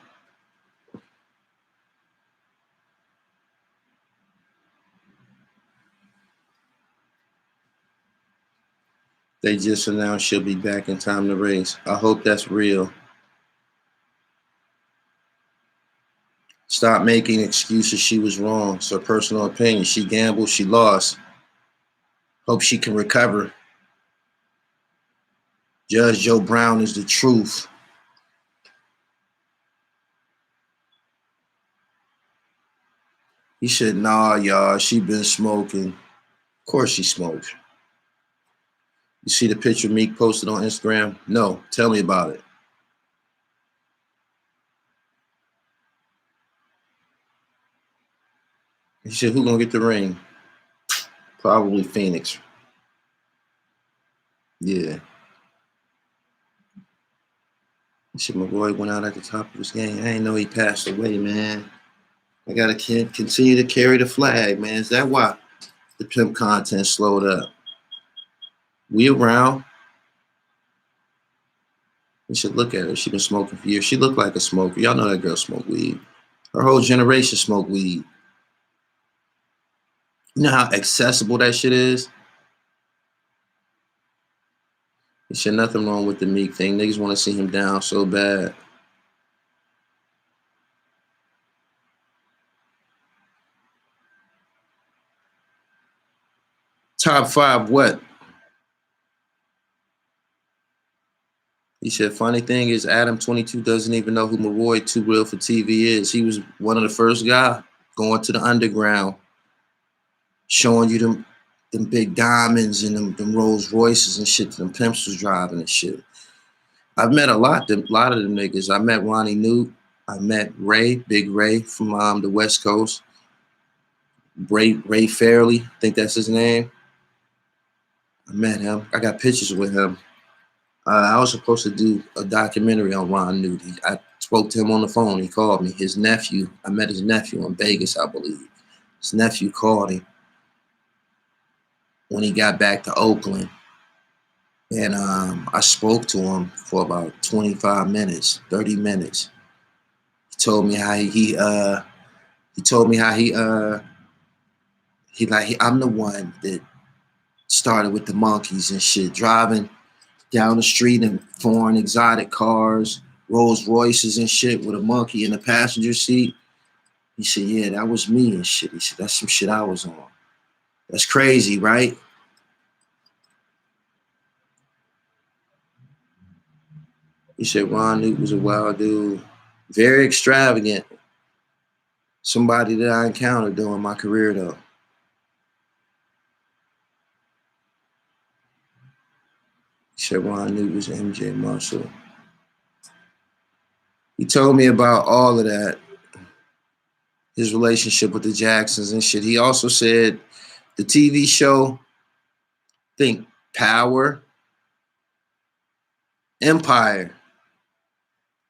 They just announced she'll be back in time to race. I hope that's real. Stop making excuses. She was wrong. It's her personal opinion. She gambled. She lost. Hope she can recover. Judge Joe Brown is the truth. He said, nah, y'all, she been smoking. Of course she smokes. You see the picture Meek posted on Instagram? No, tell me about it. He said, who gonna get the ring? Probably Phoenix. Yeah. He said, my boy went out at the top of his game. I didn't know he passed away, man. I gotta continue to carry the flag, man. Is that why the pimp content slowed up? We around. You should look at her. She been smoking for years. She looked like a smoker. Y'all know that girl smoked weed. Her whole generation smoked weed. You know how accessible that shit is? There should nothing wrong with the Meek thing. Niggas want to see him down so bad. Top 5 what? He said, funny thing is Adam 22 doesn't even know who Maroy Too Real for TV is. He was one of the first guys going to the underground, showing you them big diamonds and them Rolls Royces and shit that them pimps was driving and shit. I've met a lot of them niggas. I met Ronnie Newt. I met Ray, Big Ray from the West Coast. Ray Fairley, I think that's his name. I met him. I got pictures with him. I was supposed to do a documentary on Ron Newt. I spoke to him on the phone. He called me. His nephew, I met his nephew in Vegas, I believe. His nephew called him when he got back to Oakland. And I spoke to him for about 25 minutes, 30 minutes. He told me how I'm the one that started with the monkeys and shit, driving down the street in foreign exotic cars, Rolls Royces and shit with a monkey in the passenger seat. He said, yeah, that was me and shit. He said, that's some shit I was on. That's crazy, right? He said Ron Newt was a wild dude, very extravagant. Somebody that I encountered during my career, though. He said Ron Newt was MJ Marshall. He told me about all of that, his relationship with the Jacksons and shit. He also said the TV show, think Power, Empire.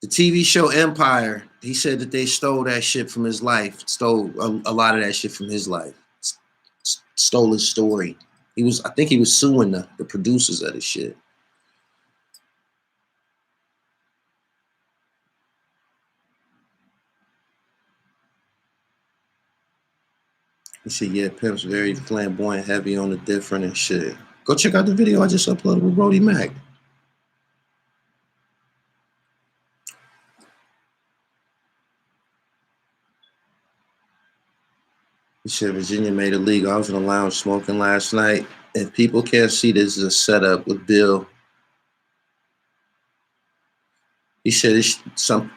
The TV show Empire, he said that they stole that shit from his life, stole a lot of that shit from his life, stole his story. I think he was suing the producers of the shit. He said, yeah, Pimp's very flamboyant, heavy on the different and shit. Go check out the video I just uploaded with Brody Mac. He said Virginia made a league. I was in the lounge smoking last night. If people can't see, this is a setup with Bill. He said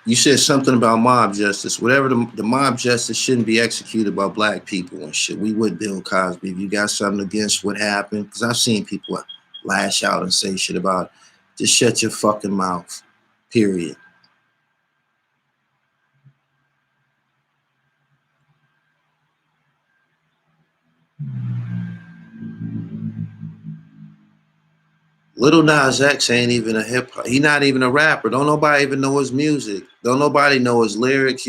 you said something about mob justice. Whatever the mob justice shouldn't be executed by black people and shit. We would Bill Cosby. If you got something against what happened, because I've seen people lash out and say shit about it. Just shut your fucking mouth. Period. Little Nas X ain't even a hip hop. He not even a rapper. Don't nobody even know his music. Don't nobody know his lyrics.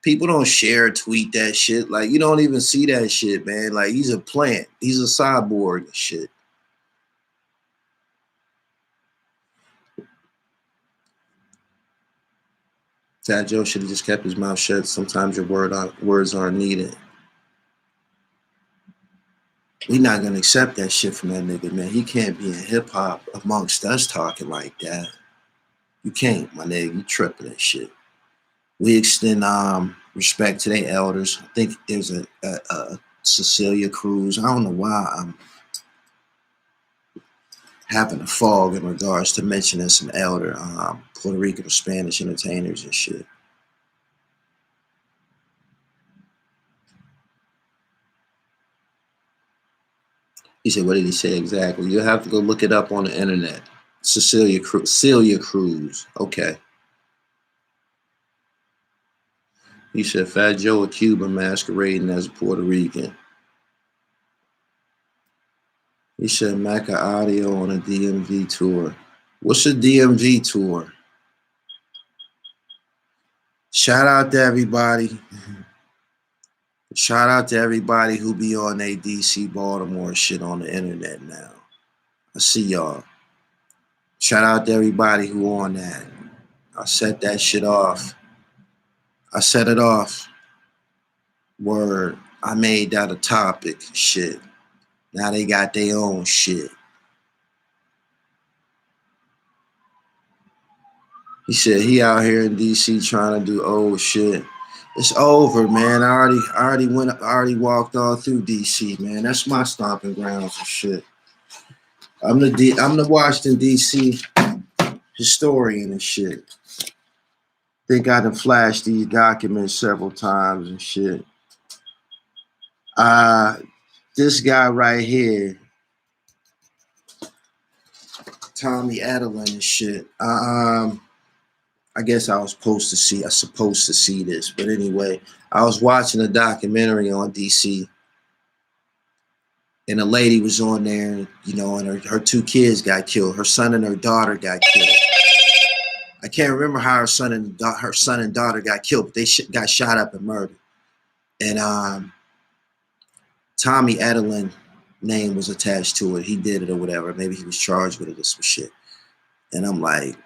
People don't share, tweet that shit. Like, you don't even see that shit, man. Like, he's a plant. He's a cyborg and shit. Fat Joe should have just kept his mouth shut. Sometimes your words aren't needed. We not gonna accept that shit from that nigga, man. He can't be in hip hop amongst us talking like that. You can't, my nigga. You tripping that shit. We extend respect to their elders. I think there's a Cecilia Cruz. I don't know why I'm having a fog in regards to mentioning some elder Puerto Rican or Spanish entertainers and shit. He said, what did he say exactly? You'll have to go look it up on the internet. Celia Cruz. Okay. He said, Fat Joe, a Cuban masquerading as a Puerto Rican. He said, Maca Audio on a DMV tour. What's a DMV tour? Shout out to everybody. Shout out to everybody who be on a DC Baltimore shit on the internet now. I see y'all. Shout out to everybody who on that. I set that shit off. I set it off. Word. I made that a topic. Shit. Now they got their own shit. He said he out here in DC trying to do old shit. It's over, man. I already walked all through DC, man. That's my stomping grounds and shit. I'm the Washington DC historian and shit. Think I done flashed these documents several times and shit. This guy right here, Tommy Edelin and shit. I guess I was supposed to see this, but anyway, I was watching a documentary on DC, and a lady was on there, you know, and her two kids got killed. Her son and her daughter got killed. I can't remember how her son and daughter got killed, but they got shot up and murdered. And Tommy Edelin name was attached to it. He did it or whatever. Maybe he was charged with it or some shit. And I'm like,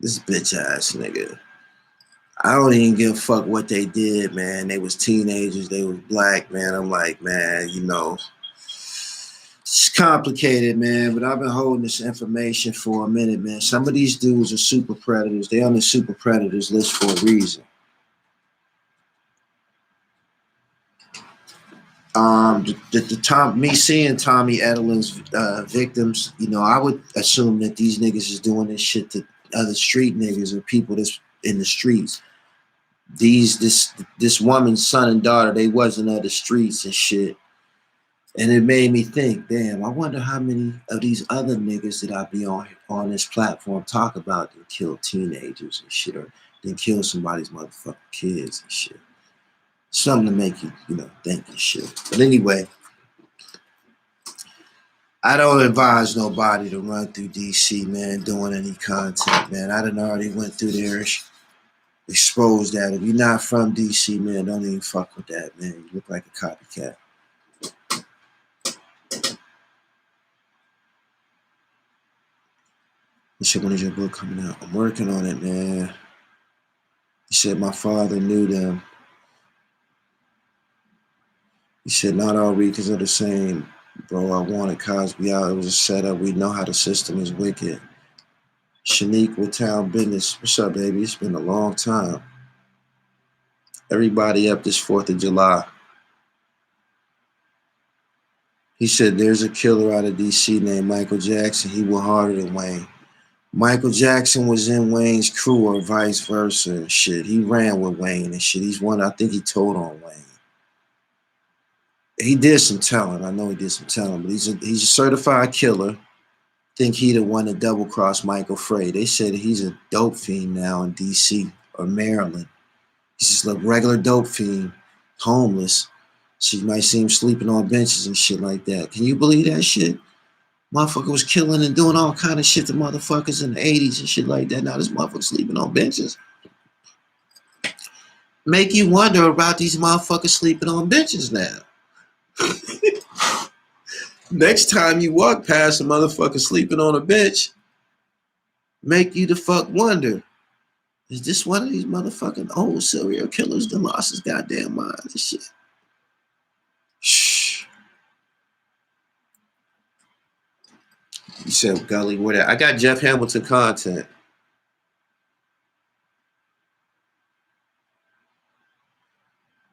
this bitch ass nigga. I don't even give a fuck what they did, man. They was teenagers. They was black, man. I'm like, man, you know, it's complicated, man. But I've been holding this information for a minute, man. Some of these dudes are super predators. They on the super predators list for a reason. Me seeing Tommy Edelin's victims, you know, I would assume that these niggas is doing this shit to other street niggas or people that's in the streets. This woman's son and daughter, they wasn't on the streets and shit. And it made me think, damn, I wonder how many of these other niggas that I be on this platform talk about that kill teenagers and shit, or then kill somebody's motherfucking kids and shit. Something to make you, you know, think and shit. But anyway, I don't advise nobody to run through DC, man, doing any content, man. I done already went through there, exposed that. If you're not from DC, man, don't even fuck with that, man. You look like a copycat. He said, when is your book coming out? I'm working on it, man. He said, my father knew them. He said, not all Ricans are the same. Bro, I wanted Cosby out. It was a setup. We know how the system is wicked. Shanique with Town Business. What's up, baby? It's been a long time. Everybody up this 4th of July. He said, there's a killer out of D.C. named Michael Jackson. He was harder than Wayne. Michael Jackson was in Wayne's crew or vice versa and shit. He ran with Wayne and shit. He's one, I think he told on Wayne. He did some telling. I know he did some telling, but he's a certified killer. Think he the one that double-crossed Michael Frey. They said he's a dope fiend now in D.C. or Maryland. He's just a regular dope fiend, homeless. So you might see him sleeping on benches and shit like that. Can you believe that shit? Motherfucker was killing and doing all kind of shit to motherfuckers in the 80s and shit like that. Now this motherfucker sleeping on benches. Make you wonder about these motherfuckers sleeping on benches now. Next time you walk past a motherfucker sleeping on a bench, make you the fuck wonder, is this one of these motherfucking old serial killers that lost his goddamn mind and shit? Shh. You said, Gully, what? I got Jeff Hamilton content.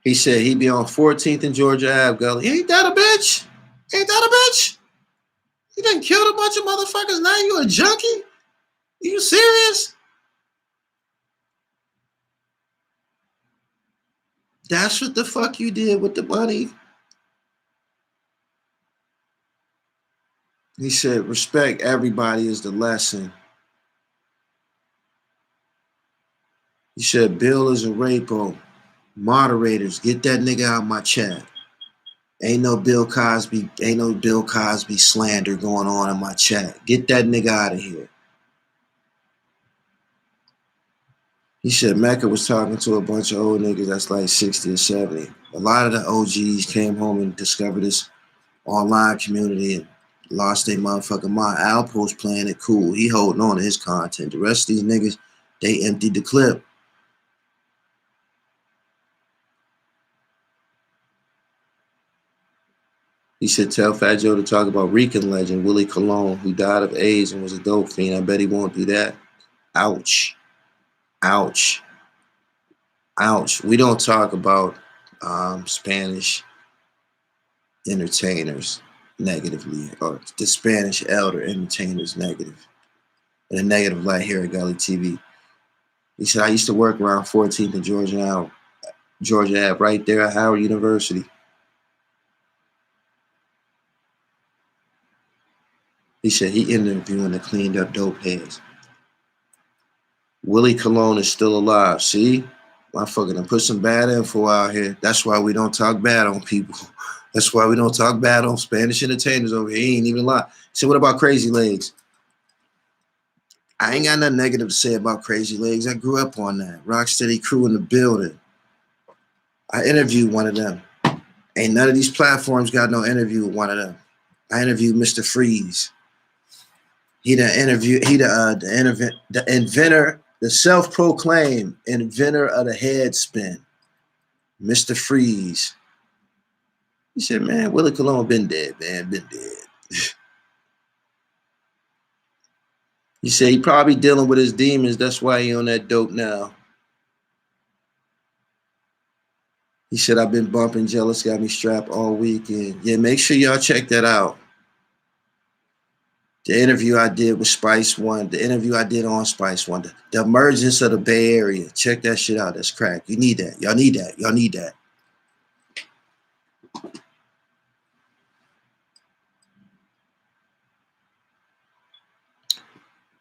He said he be on 14th and Georgia Ave, Gully. Ain't that a bitch? Ain't that a bitch? You done killed a bunch of motherfuckers. Now you a junkie? Are you serious? That's what the fuck you did with the money. He said, respect everybody is the lesson. He said, Bill is a rapo. Moderators, get that nigga out of my chat. Ain't no Bill Cosby slander going on in my chat. Get that nigga out of here. He said Mecca was talking to a bunch of old niggas that's like 60 or 70. A lot of the OGs came home and discovered this online community and lost their motherfucking mind. Alpo's playing it cool. He holding on to his content. The rest of these niggas, they emptied the clip. He said, tell Fat Joe to talk about Rican legend Willie Colon, who died of AIDS and was a dope fiend. I bet he won't do that. Ouch. Ouch. Ouch. We don't talk about Spanish entertainers negatively, or the Spanish elder entertainers negative. In a negative light here at Gully TV. He said, I used to work around 14th and Georgia Ave, right there at Howard University. He said he interviewing the cleaned up dope heads. Willie Colon is still alive. See? Motherfucker done put some bad info out here. That's why we don't talk bad on people. That's why we don't talk bad on Spanish entertainers over here. He ain't even lie. He said, what about Crazy Legs? I ain't got nothing negative to say about Crazy Legs. I grew up on that. Rocksteady crew in the building. I interviewed one of them. Ain't none of these platforms got no interview with one of them. I interviewed Mr. Freeze. He the inventor, the self-proclaimed inventor of the head spin, Mr. Freeze. He said, man, Willie Colon been dead, man, been dead. He said he probably dealing with his demons. That's why he on that dope now. He said, I've been bumping Jealous Got Me Strapped all weekend. Yeah, make sure y'all check that out. The interview I did with Spice One, the interview I did on Spice One, the emergence of the Bay Area. Check that shit out. That's crack. You need that. Y'all need that. Y'all need that.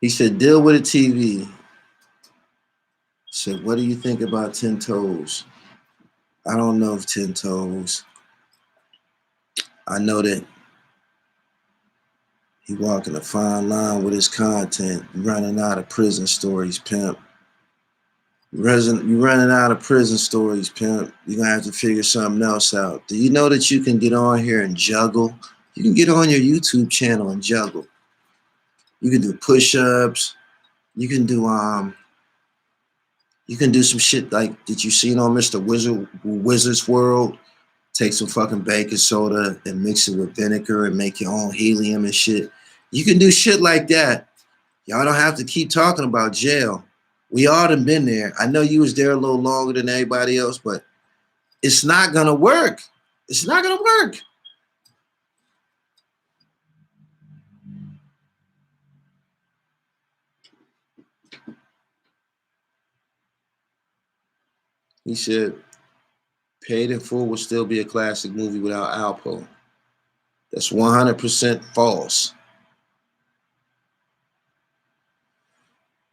He said, deal with a TV. He said, what do you think about 10 Toes? I don't know if 10 Toes. I know that he walking a fine line with his content. Running out of prison stories, pimp. You running out of prison stories, pimp. You're going to have to figure something else out. Do you know that you can get on here and juggle? You can get on your YouTube channel and juggle. You can do push-ups. You can do some shit like that you seen on Mr. Wizard's World. Take some fucking baking soda and mix it with vinegar and make your own helium and shit. You can do shit like that. Y'all don't have to keep talking about jail. We all done been there. I know you was there a little longer than everybody else, but it's not gonna work. It's not gonna work. He said, Paid in Full will still be a classic movie without Alpo. That's 100% false.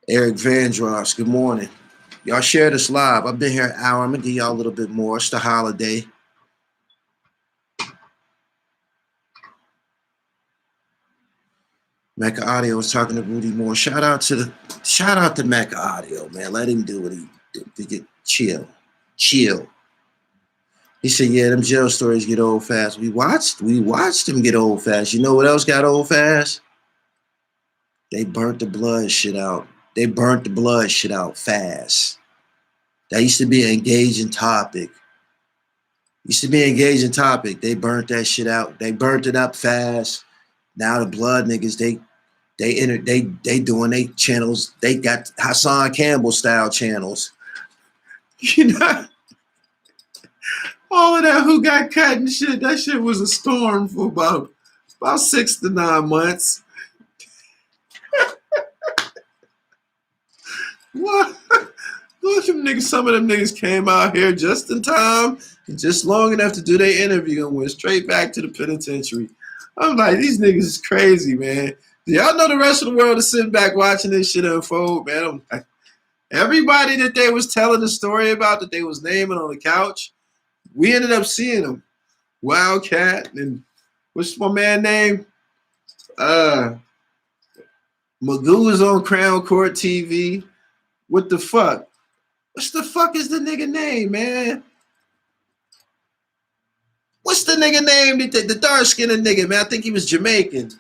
Eric Vandross, good morning. Y'all share this live. I've been here an hour. I'm going to give y'all a little bit more. It's the holiday. Mecca Audio was talking to Rudy Moore. Shout out to Mecca Audio, man. Let him do what he do. Chill. He said, yeah, them jail stories get old fast. We watched them get old fast. You know what else got old fast? They burnt the blood shit out. They burnt the blood shit out fast. That used to be an engaging topic. They burnt that shit out. They burnt it up fast. Now the blood niggas, they doing they channels. They got Hassan Campbell style channels. You know, all of that who got cut and shit. That shit was a storm for about About 6 to 9 months. What? Look, some of them niggas came out here just in time, just long enough to do their interview and went straight back to the penitentiary. I'm like, these niggas is crazy, man. Do y'all know the rest of the world is sitting back watching this shit unfold, man? I'm like, everybody that they was telling the story about, that they was naming on the couch, we ended up seeing them. Wildcat and what's my man name? Magoo was on Crown Court TV. What the fuck? What's the fuck is the nigga name, man? What's the nigga name? The dark-skinned nigga, man. I think he was Jamaican.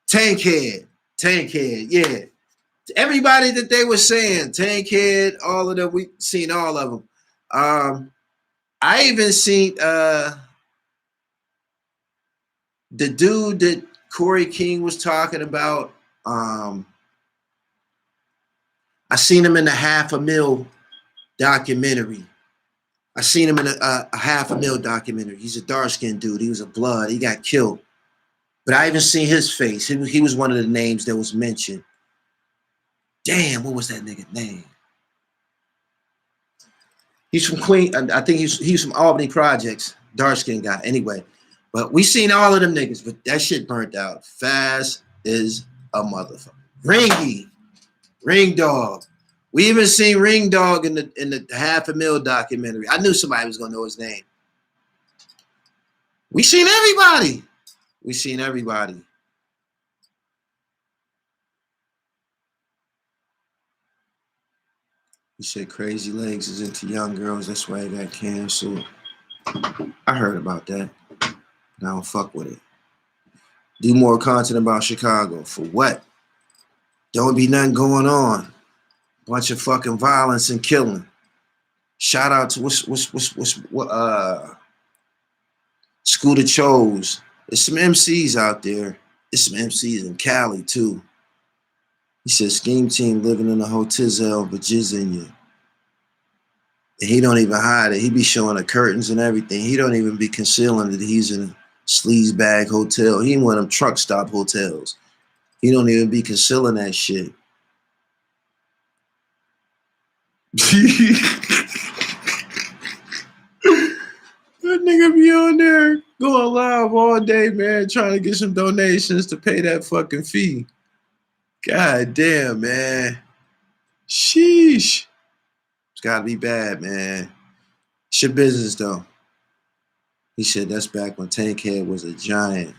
Tankhead, yeah. Everybody that they were saying, Tankhead, all of them, we seen all of them. I even seen the dude that Corey King was talking about. I seen him in the $500,000 documentary. I seen him in a $500,000 documentary. He's a dark-skinned dude. He was a blood. He got killed. But I even seen his face. He was one of the names that was mentioned. Damn, what was that nigga name? He's from Queen. I think he's from Albany Projects. Dark-skinned guy. Anyway, but we seen all of them niggas, but that shit burnt out fast as a motherfucker. Ring Dog. We even seen Ring Dog in the $500,000 documentary. I knew somebody was gonna know his name. We seen everybody. He said Crazy Legs is into young girls. That's why he got canceled. I heard about that. I don't fuck with it. Do more content about Chicago. For what? Don't be nothing going on. Bunch of fucking violence and killing. Shout out to Scooter Chose. There's some MCs out there. There's some MCs in Cali too. He said Scheme Team living in a hotel in Virginia. And he don't even hide it. He be showing the curtains and everything. He don't even be concealing that he's in a sleaze bag hotel. He in one of them truck stop hotels. He don't even be concealing that shit. That nigga be on there going live all day, man, trying to get some donations to pay that fucking fee. God damn, man. Sheesh. It's gotta be bad, man. It's your business, though. He said that's back when Tankhead was a giant.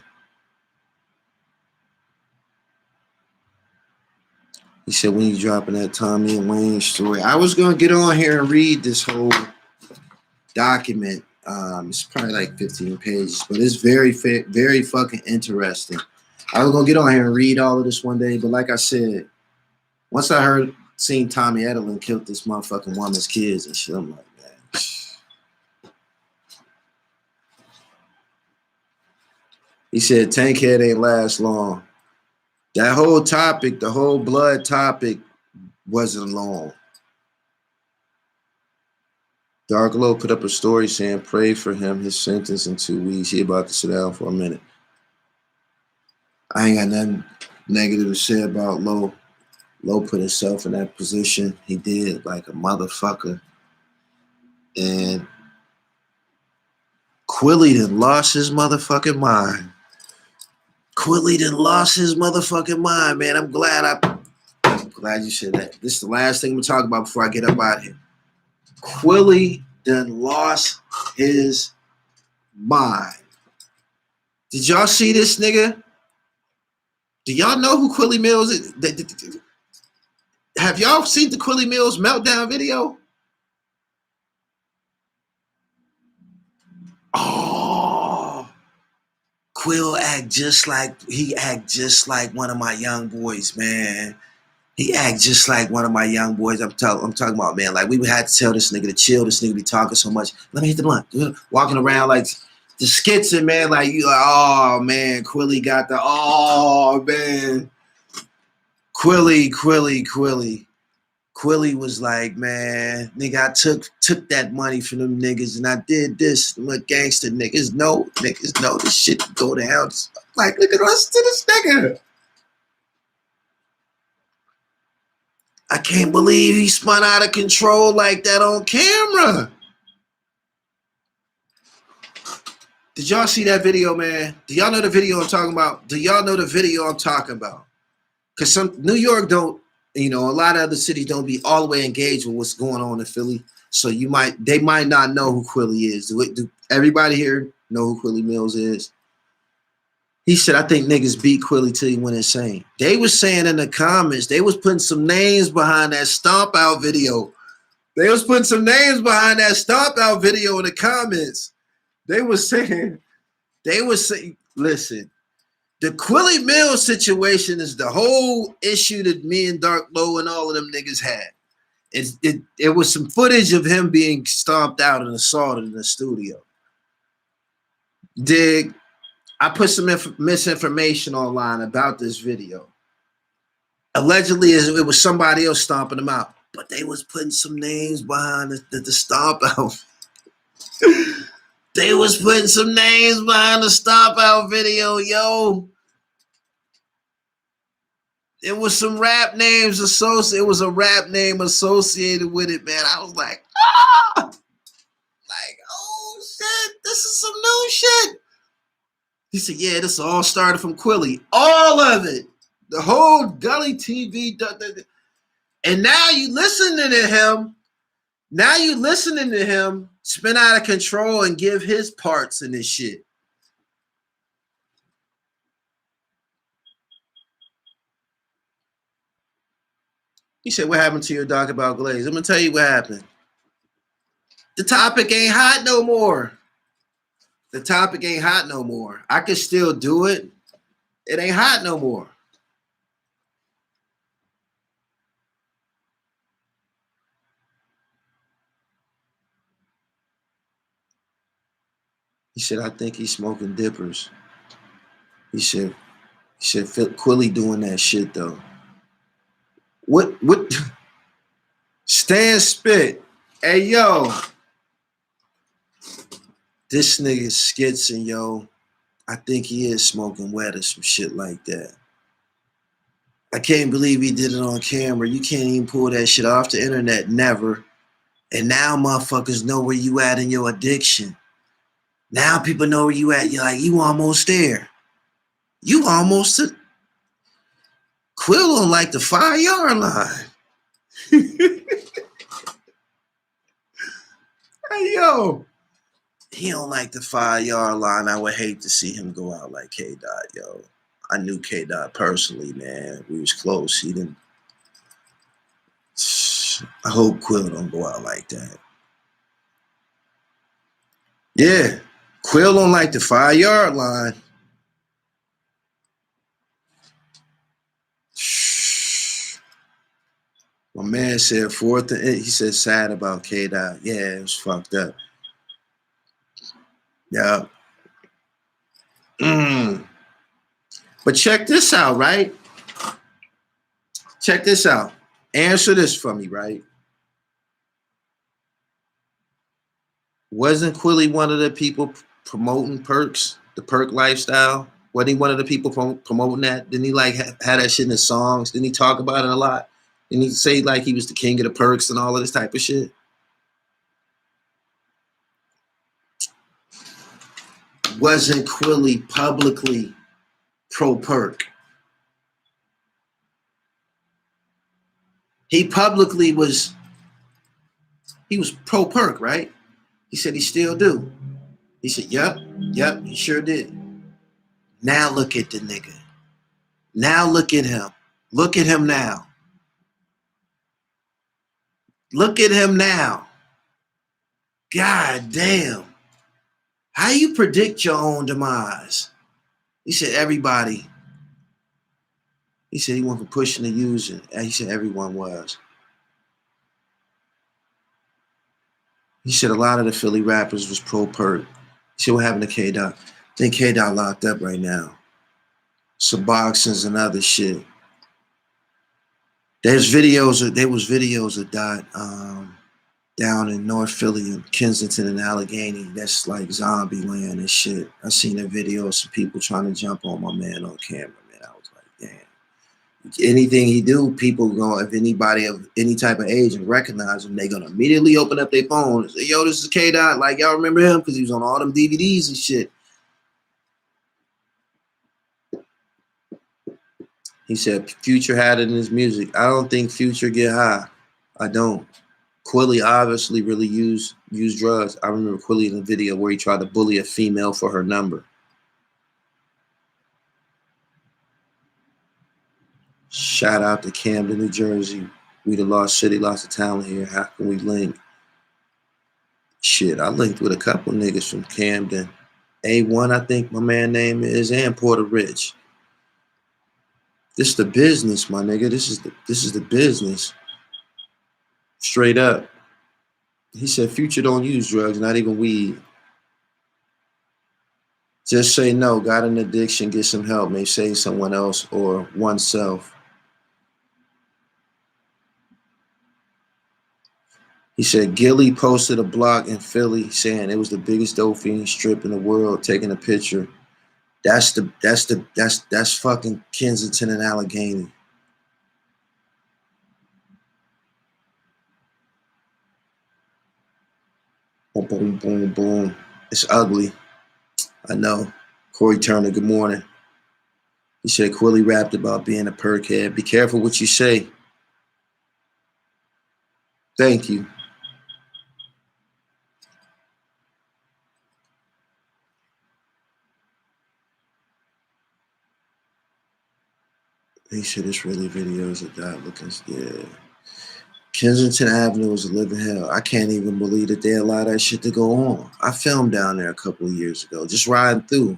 He said, when you dropping that Tommy and Wayne story? I was going to get on here and read this whole document. It's probably like 15 pages, but it's very fucking interesting. I was going to get on here and read all of this one day, but like I said, once I seen Tommy Edelin killed this motherfucking woman's kids and shit, I'm like, man. He said Tankhead ain't last long. That whole topic, the whole blood topic, wasn't long. Dark Low put up a story saying, pray for him, his sentence in 2 weeks. He about to sit down for a minute. I ain't got nothing negative to say about Low. Low put himself in that position. He did like a motherfucker. And Quilly done lost his motherfucking mind. Quilly done lost his motherfucking mind, man. I'm glad you said that. This is the last thing we'll talk about before I get up out of here. Quilly done lost his mind. Did y'all see this nigga? Do y'all know who Quilly Mills is? Have y'all seen the Quilly Mills meltdown video? Oh, Quill act just like one of my young boys, man. He act just like one of my young boys. I'm talking about, man. Like, we would have to tell this nigga to chill. This nigga be talking so much. Let me hit the blunt. Walking around like the skitzer, man. Like, you like, oh man, Quilly got the, oh man. Quilly was like, man, nigga, I took that money from them niggas and I did this. Them gangster niggas know this shit go down. Like, look at us to this nigga. I can't believe he spun out of control like that on camera. Did y'all see that video, man? Do y'all know the video I'm talking about? Do y'all know the video I'm talking about? Because some New York don't, a lot of other cities don't be all the way engaged with what's going on in Philly. So they might not know who Quilly is. Do everybody here know who Quilly Mills is? He said, I think niggas beat Quilly till he went insane. They was saying in the comments, they was putting some names behind that stomp out video. They was putting some names behind that stomp out video in the comments. They was saying, listen, the Quilly Mills situation is the whole issue that me and Dark Low and all of them niggas had. It was some footage of him being stomped out and assaulted in the studio. Dig. I put some misinformation online about this video. Allegedly, it was somebody else stomping him out, but they was putting some names behind the stomp out. They was putting some names behind the stomp out video, yo. It was some rap names associated. It was a rap name associated with it, man. I was like, like, oh shit, this is some new shit. He said, yeah, this all started from Quilly. All of it. The whole Gully TV. And now you listening to him. Now you listening to him spin out of control and give his parts in this shit. He said, what happened to your doc about Glaze? I'm going to tell you what happened. The topic ain't hot no more. The topic ain't hot no more. I can still do it. It ain't hot no more. He said, I think he's smoking dippers. He said, Quilly doing that shit though. What? Stan Spit. Hey, yo. This nigga skitsing, yo. I think he is smoking wet or some shit like that. I can't believe he did it on camera. You can't even pull that shit off the internet. Never. And now motherfuckers know where you at in your addiction. Now people know where you at. You're like, you almost there. You almost to... Quill on like the 5-yard line. Hey, yo. He don't like the 5-yard line. I would hate to see him go out like K-Dot, yo. I knew K-Dot personally, man. We was close. He didn't. I hope Quill don't go out like that. Yeah. Quill don't like the 5-yard line. My man said fourth and he said sad about K-Dot. Yeah, it was fucked up. Yeah. But check this out, right? Check this out. Answer this for me, right? Wasn't Quilly one of the people promoting perks, the perk lifestyle? Wasn't he one of the people promoting that? Didn't he like have that shit in his songs? Didn't he talk about it a lot? Didn't he say like he was the king of the perks and all of this type of shit? Wasn't Quilly publicly pro-perk? He publicly was pro-perk, right? He said he still do. He said, yep, he sure did. Now look at the nigga. Now look at him. Look at him now. Look at him now. God damn. How you predict your own demise? He said everybody. He said he went from pushing to using. And he said everyone was. He said a lot of the Philly rappers was pro-perk. He said what happened to K-Dot? I think K-Dot locked up right now. Suboxones and other shit. There was videos of Dot down in North Philly and Kensington and Allegheny. That's like zombie land and shit. I seen a video of some people trying to jump on my man on camera, man. I was like, damn. Anything he do, people go, if anybody of any type of age and recognize him, they gonna immediately open up their phone and say, yo, this is K Dot. Like, y'all remember him? Because he was on all them DVDs and shit. He said Future had it in his music. I don't think Future get high. I don't. Quilly obviously really used drugs. I remember Quilly in the video where he tried to bully a female for her number. Shout out to Camden, New Jersey. We the lost city, lost of talent here. How can we link? Shit, I linked with a couple niggas from Camden. A1, I think my man name is, and Porter Rich. This is the business, my nigga. This is the business. Straight up. He said Future don't use drugs, not even weed. Just say no, got an addiction, get some help, may save someone else or oneself. He said Gully posted a blog in Philly saying it was the biggest dope fiend strip in the world, taking a picture. That's fucking Kensington and Allegheny. Boom, boom, boom, boom. It's ugly. I know. Corey Turner, good morning. He said Quilly rapped about being a perk head. Be careful what you say. Thank you. He said it's really videos of that looking, yeah. Kensington Avenue is a living hell. I can't even believe that they allow that shit to go on. I filmed down there a couple of years ago, just riding through.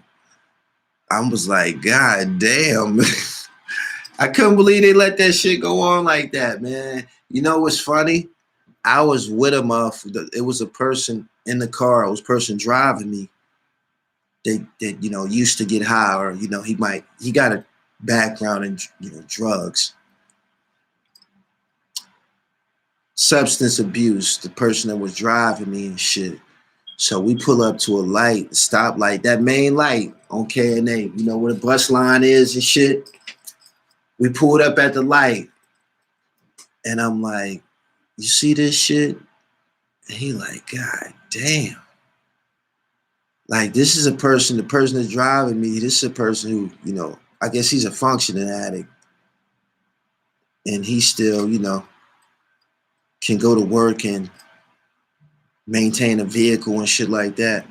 I was like, God damn. I couldn't believe they let that shit go on like that, man. You know what's funny? I was with a motherfucker. It was a person in the car. It was a person driving me. That used to get high, or he got a background in drugs, substance abuse. The person that was driving me and shit. So we pull up to a light, stop light, that main light on KNA. You know where the bus line is and shit. We pulled up at the light, and I'm like, "You see this shit?" And he like, "God damn." Like, this is a person, the person that's driving me, this is a person who, I guess he's a functioning addict. And he still, can go to work and maintain a vehicle and shit like that.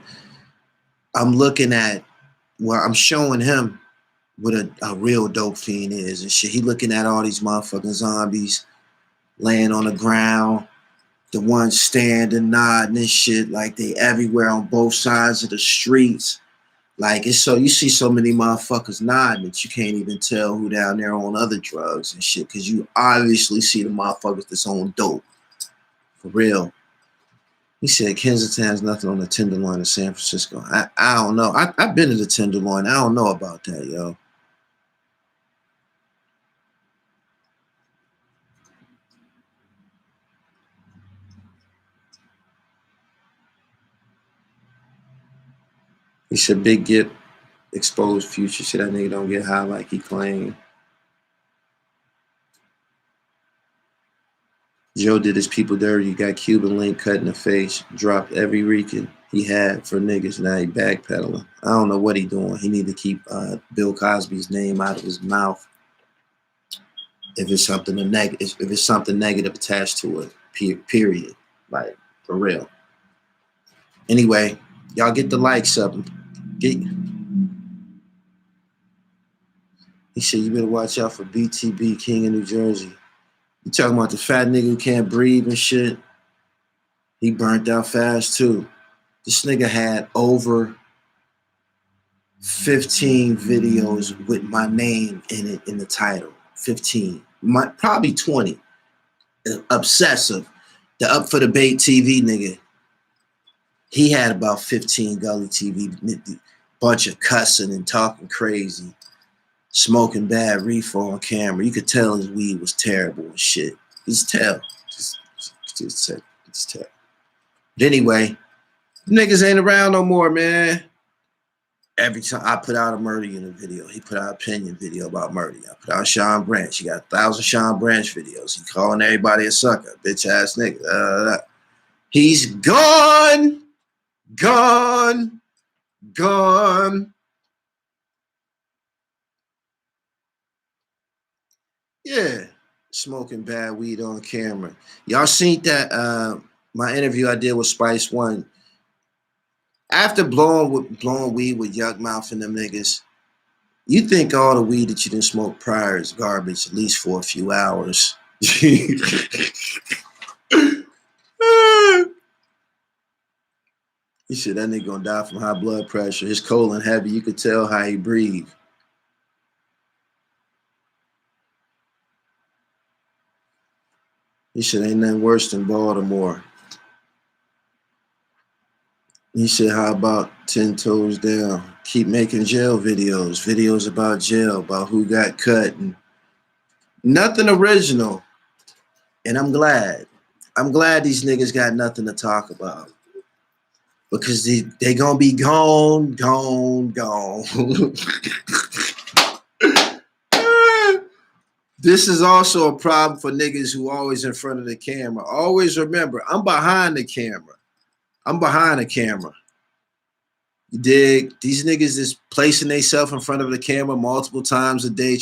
I'm looking at, I'm showing him what a real dope fiend is and shit. He looking at all these motherfucking zombies laying on the ground, the ones standing, nodding and shit, like they everywhere on both sides of the streets. Like, it's so, you see so many motherfuckers nodding that you can't even tell who down there on other drugs and shit, because you obviously see the motherfuckers that's on dope. For real. He said Kensington has nothing on the Tenderloin in San Francisco. I don't know. I've been to the Tenderloin. I don't know about that, yo. He said Big Gip exposed Future. Said that nigga don't get high like he claimed. Joe did his people dirty. Got Cuban Link cut in the face. Dropped every Rican he had for niggas. Now he backpedaling. I don't know what he doing. He need to keep Bill Cosby's name out of his mouth. If it's something negative attached to it, period. Like, for real. Anyway, y'all get the likes up. He said you better watch out for BTB, King of New Jersey. You talking about the fat nigga who can't breathe and shit? He burnt out fast too. This nigga had over 15 videos with my name in it in the title. 15. Probably 20. Obsessive. The Up for the Bait TV nigga. He had about 15 Gully TV. Bunch of cussing and talking crazy. Smoking bad reefer on camera. You could tell his weed was terrible and shit. Just tell. Just tell. But anyway, niggas ain't around no more, man. Every time I put out a Murder Unit video, he put out an opinion video about murder. I put out Sean Branch. He got 1,000 Sean Branch videos. He calling everybody a sucker, bitch ass nigga. He's gone, gone, gone. Yeah, smoking bad weed on camera. Y'all seen that? My interview I did with Spice One. After blowing weed with Yuck Mouth and them niggas, you think all the weed that you didn't smoke prior is garbage, at least for a few hours. He said that nigga gonna die from high blood pressure. His colon heavy. You could tell how he breathed. He said ain't nothing worse than Baltimore. He said, how about 10 toes down? Keep making jail videos about jail, about who got cut. And nothing original. And I'm glad. I'm glad these niggas got nothing to talk about. Because they gonna be gone. This is also a problem for niggas who always in front of the camera. Always remember, I'm behind the camera. You dig? These niggas is placing themselves in front of the camera multiple times a day,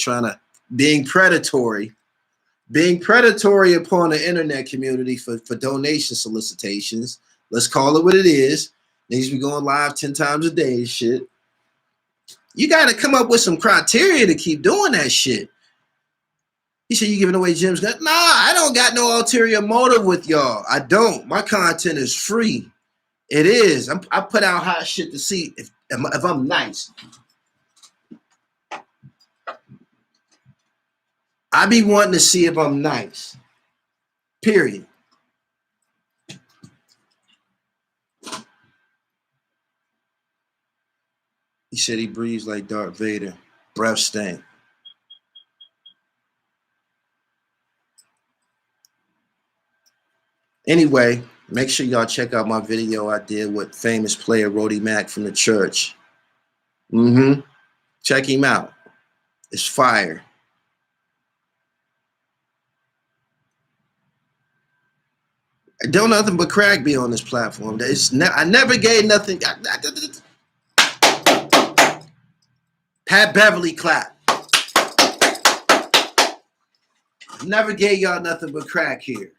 being predatory upon the internet community for donation solicitations. Let's call it what it is. Niggas be going live 10 times a day and shit. You got to come up with some criteria to keep doing that shit. He said, you giving away Jim's gun? Nah, I don't got no ulterior motive with y'all. I don't. My content is free. It is. I put out hot shit to see if I'm nice. I be wanting to see if I'm nice. Period. He said he breathes like Darth Vader. Breath stank. Anyway, make sure y'all check out my video I did with famous player Roddy Mack from the church. Check him out. It's fire. Don't nothing but crack be on this platform. I never gave nothing. Pat Beverly clap. Never gave y'all nothing but crack here.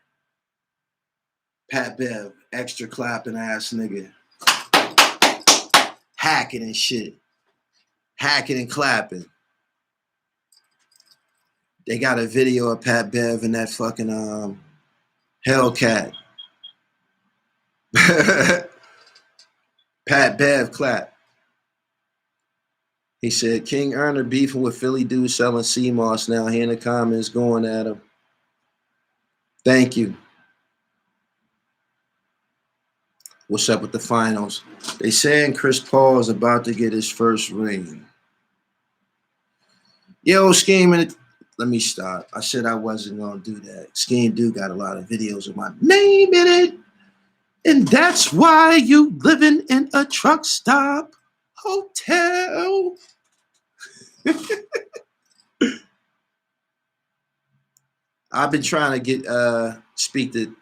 Pat Bev, extra clapping ass nigga. Hacking and shit. Hacking and clapping. They got a video of Pat Bev and that fucking Hellcat. Pat Bev clap. He said, King Erner beefing with Philly dude selling CMOS now. He in the comments going at him. Thank you. What's up with the finals? They saying Chris Paul is about to get his first ring. Yo, Scheme, let me stop. I said I wasn't going to do that. Scheme do got a lot of videos with my name in it. And that's why you living in a truck stop hotel. I've been trying to speak to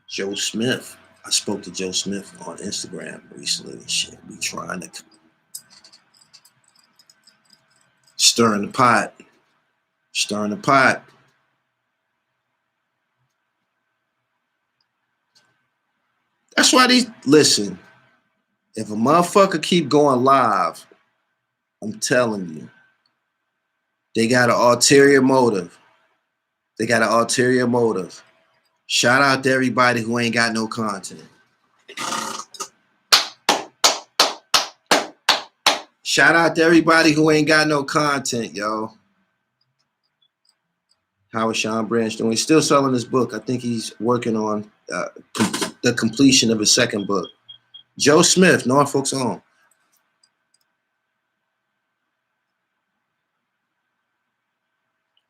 Joe Smith. I spoke to Joe Smith on Instagram recently and shit. We trying to stirring the pot. That's why listen, if a motherfucker keep going live, I'm telling you, they got an ulterior motive. Shout out to everybody who ain't got no content. Shout out to everybody who ain't got no content, yo. How is Sean Branch doing? He's still selling his book. I think he's working on the completion of his second book. Joe Smith, Norfolk's Own.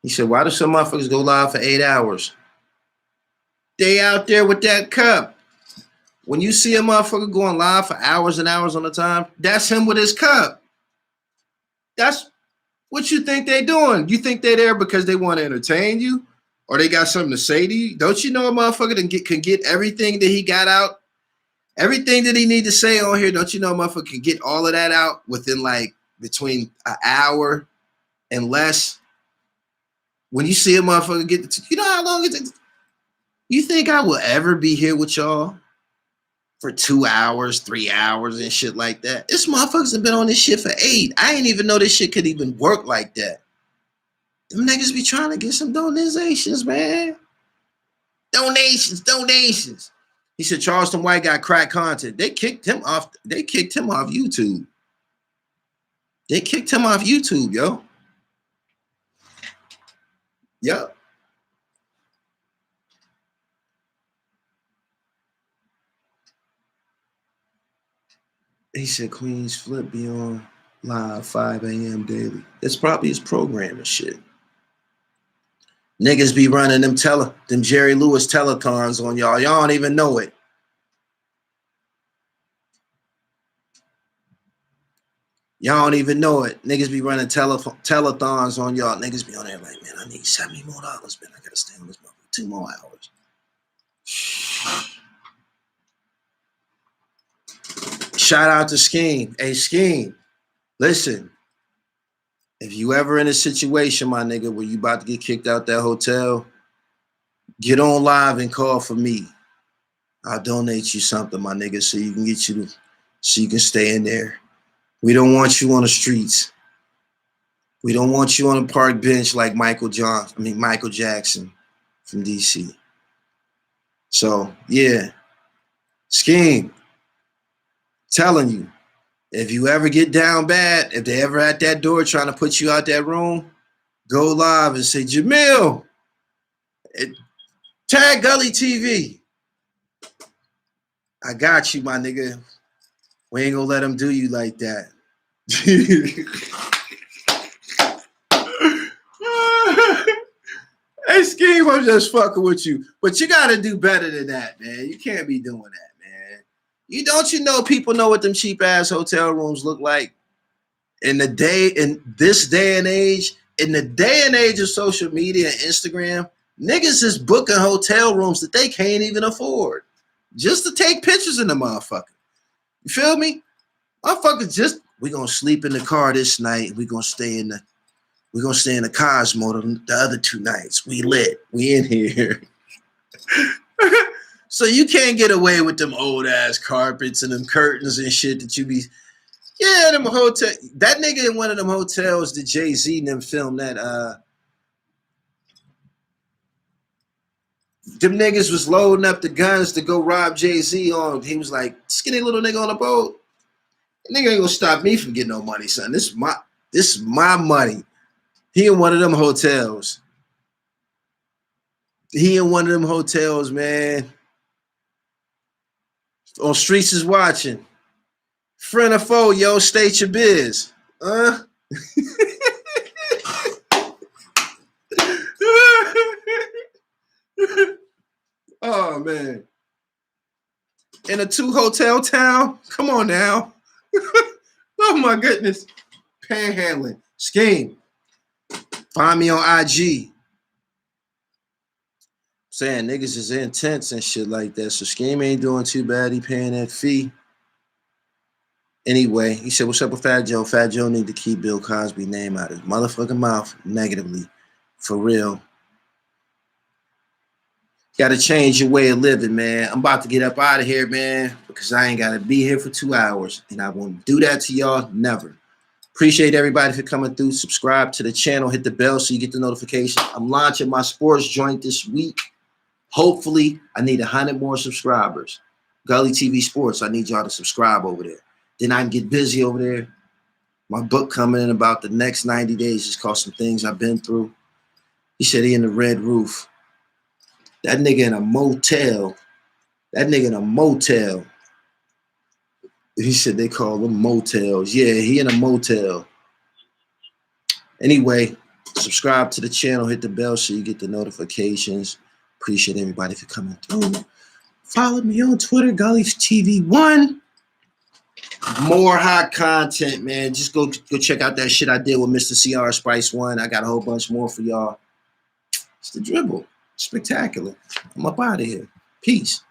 He said, why do some motherfuckers go live for 8 hours? They out there with that cup. When you see a motherfucker going live for hours and hours on the time, that's him with his cup. That's what you think they doing. You think they're there because they want to entertain you? Or they got something to say to you? Don't you know a motherfucker can get everything that he got out? Everything that he need to say on here, don't you know a motherfucker can get all of that out within like between an hour and less? When you see a motherfucker get you know how long it takes? You think I will ever be here with y'all for 2 hours, 3 hours and shit like that? This motherfuckers have been on this shit for 8. I didn't even know this shit could even work like that. Them niggas be trying to get some donations, man. Donations. He said Charleston White got crack content. They kicked him off YouTube. They kicked him off YouTube, yo. Yup. He said Queens Flip be on live 5 a.m. daily. It's probably his program and shit. Niggas be running them Jerry Lewis telethons on y'all. Y'all don't even know it. Y'all don't even know it. Niggas be running telethons on y'all. Niggas be on there like, man, I need $70 more, man. I gotta stay on this motherfucker 2 more hours. Shout out to Scheme. Hey, Scheme, listen. If you ever in a situation, my nigga, where you about to get kicked out that hotel, get on live and call for me. I'll donate you something, my nigga, so you can stay in there. We don't want you on the streets. We don't want you on a park bench like Michael Jackson from DC. So yeah, Scheme, telling you, if you ever get down bad, if they ever at that door trying to put you out that room, go live and say, Jamil, tag Gully TV. I got you, my nigga. We ain't gonna let them do you like that. Hey, Scheme, I'm just fucking with you. But you gotta do better than that, man. You can't be doing that, man. You know people know what them cheap ass hotel rooms look like in this day and age, in the day and age of social media and Instagram, niggas is booking hotel rooms that they can't even afford just to take pictures in the motherfucker. You feel me? Motherfuckers we gonna sleep in the car this night. We gonna stay in the Cosmo the other 2 nights. We lit. We in here. So you can't get away with them old ass carpets and them curtains and shit that you be. Yeah, them hotel. That nigga in one of them hotels that Jay-Z and them filmed that. Them niggas was loading up the guns to go rob Jay-Z on. He was like, skinny little nigga on a boat. Nigga ain't gonna stop me from getting no money, son. This is my money. He in one of them hotels. Man. On Streets is watching. Friend or foe, yo, state your biz. Oh, man. In a 2-hotel town? Come on now. Oh, my goodness. Panhandling. Scheme. Find me on IG. Saying niggas is intense and shit like that. So Scheme ain't doing too bad. He paying that fee. Anyway, he said, what's up with Fat Joe? Fat Joe need to keep Bill Cosby's name out of his motherfucking mouth negatively. For real. Got to change your way of living, man. I'm about to get up out of here, man, because I ain't got to be here for 2 hours. And I won't do that to y'all, never. Appreciate everybody for coming through. Subscribe to the channel. Hit the bell so you get the notification. I'm launching my sports joint this week. Hopefully, I need 100 more subscribers. Gully TV Sports, I need y'all to subscribe over there. Then I can get busy over there. My book coming in about the next 90 days. It's called Some Things I've Been Through. He said he in the Red Roof. That nigga in a motel. He said they call them motels. Yeah, he in a motel. Anyway, subscribe to the channel. Hit the bell so you get the notifications. Appreciate everybody for coming through. Follow me on Twitter, Gully TV1. More hot content, man. Just go check out that shit I did with Mr. CR Spice 1. I got a whole bunch more for y'all. It's the dribble. Spectacular. I'm up out of here. Peace.